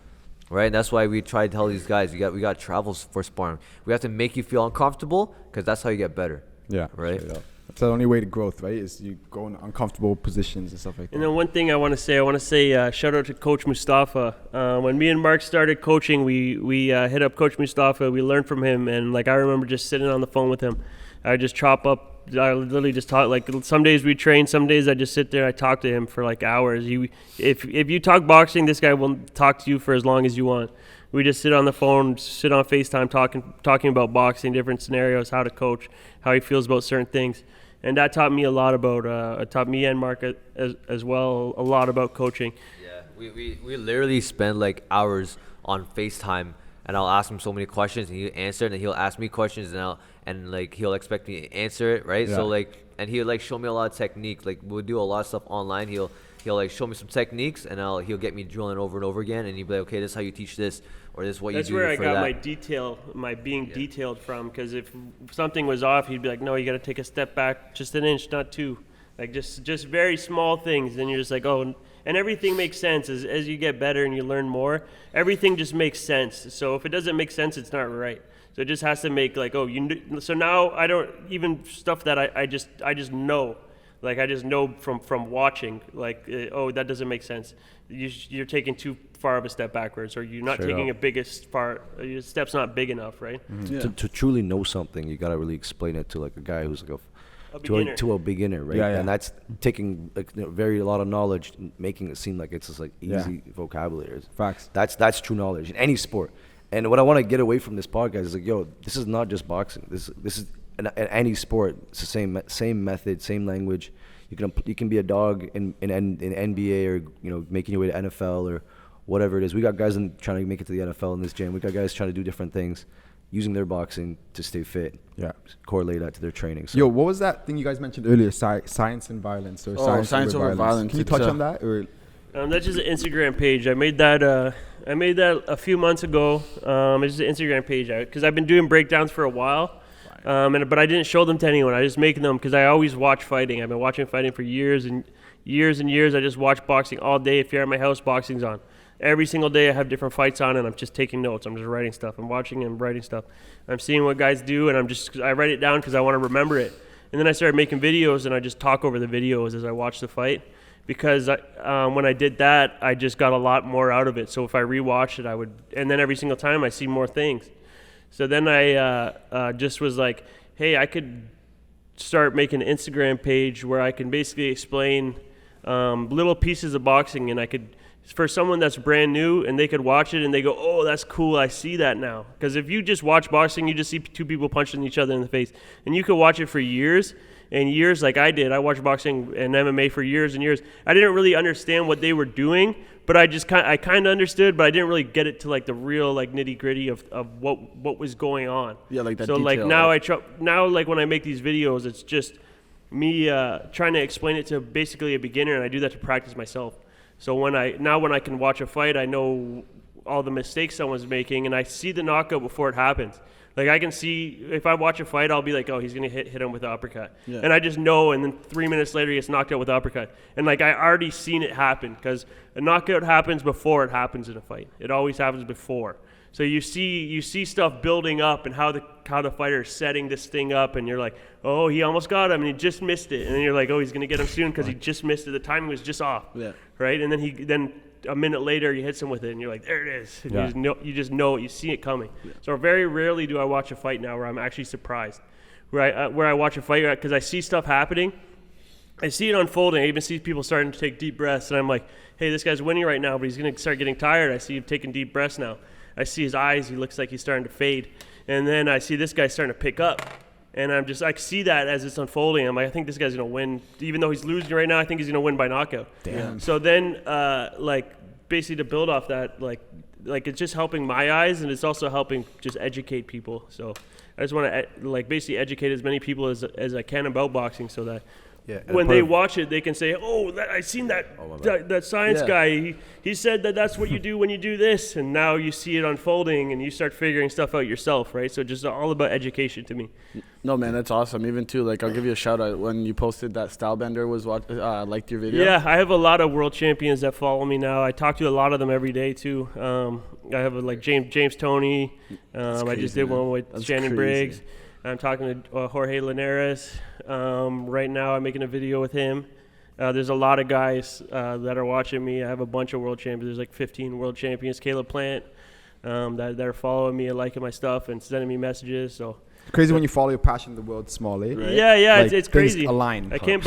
S5: right? And that's why we try to tell these guys, we got travels for sparring. We have to make you feel uncomfortable, because that's how you get better.
S3: Yeah.
S5: Right.
S3: That's the only way to growth, right? Is you go in uncomfortable positions and stuff like that.
S1: and then one thing I want to say, shout out to Coach Mustafa. When me and Mark started coaching, we hit up Coach Mustafa. We learned from him, and like I remember just sitting on the phone with him. I just chop up. I literally just talk. Like some days we train, some days I just sit there. I talk to him for like hours. If you talk boxing, this guy will talk to you for as long as you want. We just sit on the phone, sit on FaceTime, talking about boxing, different scenarios, how to coach, how he feels about certain things. And that taught me a lot about, taught me and Mark as well, a lot about coaching.
S5: Yeah, we literally spend like hours on FaceTime, and I'll ask him so many questions, and he'll answer it, and he'll ask me questions, and like he'll expect me to answer it, right?
S3: Yeah.
S5: So like, and he'll like show me a lot of technique. Like we'll do a lot of stuff online. He'll he'll like show me some techniques, and he'll get me drilling over and over again, and he'll be like, okay, this is how you teach this, or this is what
S1: That's
S5: you do for that.
S1: That's where I got my being detailed from, because if something was off, he'd be like, no, you got to take a step back just an inch, not two. Like just very small things, and you're just like, oh, and everything makes sense as you get better and you learn more. Everything just makes sense. So if it doesn't make sense, it's not right. So it just has to make like, oh, so now I don't even stuff that I just know, like I just know from watching, like oh, that doesn't make sense. You're taking too far of a step backwards, or you're not taking a biggest far. Your step's not big enough, right?
S4: Mm-hmm. Yeah. To truly know something, you gotta really explain it to like a guy who's like
S1: to
S4: a beginner, right? And that's taking like a lot of knowledge, and making it seem like it's just like easy vocabulary.
S3: Facts.
S4: That's true knowledge in any sport. And what I want to get away from this podcast is like, yo, this is not just boxing. This is in any sport. It's the same method, same language. You can be a dog in NBA, or making your way to NFL or whatever it is. We got guys trying to make it to the NFL in this gym. We got guys trying to do different things, using their boxing to stay fit. Yeah, correlate that to their training. So.
S3: Yo, what was that thing you guys mentioned earlier? Science and violence, or science over violence. Can you touch on that? Or
S1: that's just an Instagram page. I made that a few months ago. It's just an Instagram page because I've been doing breakdowns for a while, but I didn't show them to anyone. I just make them because I always watch fighting. I've been watching fighting for years and years and years. I just watch boxing all day. If you're at my house, boxing's on. Every single day I have different fights on, and I'm just taking notes. I'm just writing stuff. I'm watching and writing stuff. I'm seeing what guys do, and I write it down because I want to remember it. And then I started making videos, and I just talk over the videos as I watch the fight. Because when I did that, I just got a lot more out of it. So if I rewatched it, I would, and then every single time I see more things. So then I just was like, hey, I could start making an Instagram page where I can basically explain little pieces of boxing, and I could, for someone that's brand new, and they could watch it and they go, oh, that's cool, I see that now. Because if you just watch boxing, you just see two people punching each other in the face. And you could watch it for years and years like I did. I watched boxing and MMA for years and years. I didn't really understand what they were doing, but I kind of understood, but I didn't really get it to like the real like nitty gritty of what was going on.
S6: Yeah, like that.
S1: So
S6: detail,
S1: like now like when I make these videos, it's just me trying to explain it to basically a beginner, and I do that to practice myself. So when I can watch a fight, I know all the mistakes someone's making, and I see the knockout before it happens. Like I can see, if I watch a fight, I'll be like, oh, he's gonna hit him with an uppercut, and I just know. And then 3 minutes later, he gets knocked out with an uppercut, and like I already seen it happen because a knockout happens before it happens in a fight. It always happens before. So you see stuff building up and how the fighter is setting this thing up, and you're like, oh, he almost got him and he just missed it, and then you're like, oh, he's gonna get him soon because he just missed it. The timing was just off, right? And then a minute later he hits him with it, and you're like, there it is. You just know it. You see it coming. So very rarely do I watch a fight now where I'm actually surprised. Where I watch a fight because I see stuff happening. I see it unfolding. I even see people starting to take deep breaths, and I'm like, hey, this guy's winning right now, but he's gonna start getting tired. I see him taking deep breaths now. I see his eyes. He looks like he's starting to fade. And then I see this guy starting to pick up. And I see that as it's unfolding. I'm like, I think this guy's going to win. Even though he's losing right now, I think he's going to win by knockout.
S3: Damn.
S1: So then, basically to build off that, like it's just helping my eyes, and it's also helping just educate people. So I just want to, basically educate as many people as I can about boxing so that when they watch it, they can say, oh, I seen that science guy. He said that's what you do when you do this. And now you see it unfolding, and you start figuring stuff out yourself, right? So just all about education to me.
S6: No, man, that's awesome. Even too, like I'll give you a shout out when you posted that Stylebender liked your video.
S1: Yeah, I have a lot of world champions that follow me now. I talk to a lot of them every day too. I have like James Toney. I just did one with Shannon Briggs. I'm talking to Jorge Linares. Right now I'm making a video with him. There's a lot of guys that are watching me. I have a bunch of world champions. There's like 15 world champions. Caleb Plant that are following me and liking my stuff and sending me messages. So
S3: it's crazy when you follow your passion in the world small, eh?
S1: Right? Yeah, like it's crazy.
S3: Aligned.
S1: I can't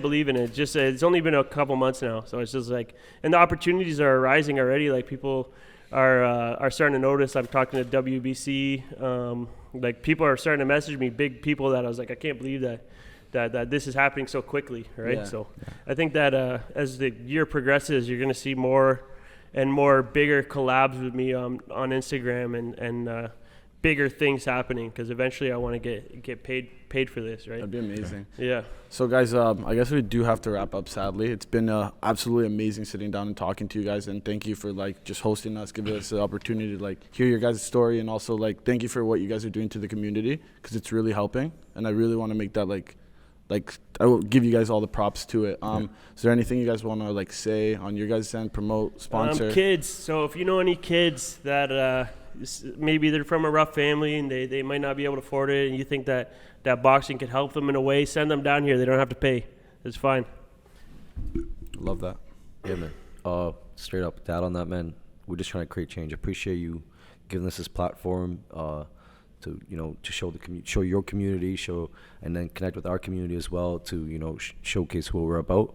S1: believe in it. It's only been a couple months now, so it's just like, and the opportunities are arising already. Like people are starting to notice. I'm talking to WBC. Like people are starting to message me, big people that I was like, I can't believe that this is happening so quickly, right? So I think that as the year progresses, you're going to see more and more bigger collabs with me on Instagram and bigger things happening, because eventually I want to get paid for this, right?
S6: That'd be amazing.
S1: Yeah.
S6: So, guys, I guess we do have to wrap up, sadly. It's been absolutely amazing sitting down and talking to you guys, and thank you for, like, just hosting us, giving us the opportunity to, like, hear your guys' story, and also, like, thank you for what you guys are doing to the community, because it's really helping, and I really want to make that, like, I will give you guys all the props to it. Is there anything you guys want to, like, say on your guys' end, promote, sponsor?
S1: Kids. So if you know any kids that maybe they're from a rough family and they might not be able to afford it, and you think that boxing could help them in a way, send them down here. They don't have to pay. It's fine.
S3: Love that.
S4: Yeah, man. Straight up, dad on that, man. We're just trying to create change. Appreciate you giving us this platform to show show your community, and then connect with our community as well to showcase what we're about.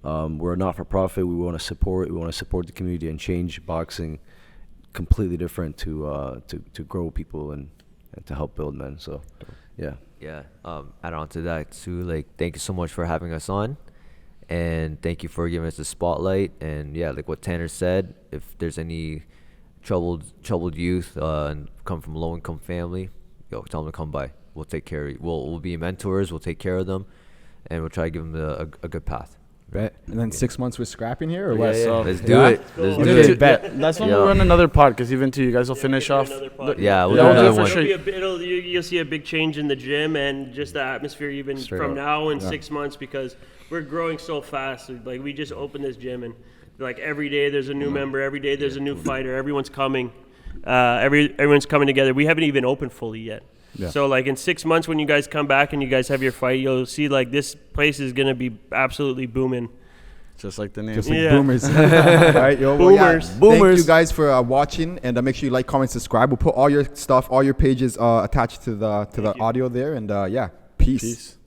S4: We're a not-for-profit. We want to support. We want to support the community and change boxing completely different to grow people and to help build men. So, yeah.
S5: Yeah. Add on to that too. Like, thank you so much for having us on, and thank you for giving us the spotlight. And yeah, like what Tanner said, if there's any troubled youth and come from a low-income family, tell them to come by. We'll take care of you. We'll be mentors. We'll take care of them, and we'll try to give them a good path.
S3: Bet. And then 6 months we're scrapping here, or
S6: Yeah,
S3: what?
S6: yeah.
S3: So,
S5: Let's do it. Let's do it.
S6: Bet. That's when we'll run another pod, because even you guys will finish off.
S5: Yeah, we'll
S6: Yeah,
S5: do
S6: we'll do
S5: another
S6: it for
S5: one.
S6: sure.
S1: You'll see a big change in the gym and just the atmosphere even
S4: Straight
S1: from
S4: up.
S1: now in 6 months, because we're growing so fast. Like, we just opened this gym, and like every day there's a new member, every day there's a new fighter, everyone's coming. Everyone's coming together. We haven't even opened fully yet.
S3: Yeah.
S1: So like in 6 months when you guys come back and you guys have your fight, you'll see like this place is going to be absolutely booming.
S6: Just like the name.
S3: just like
S1: Yeah.
S3: Boomers. All right, yo. Well, yeah,
S1: Boomers.
S3: Thank you guys for watching, and make sure you like, comment, subscribe. We'll put all your stuff, all your pages attached to the audio there, and yeah, peace.
S6: Peace.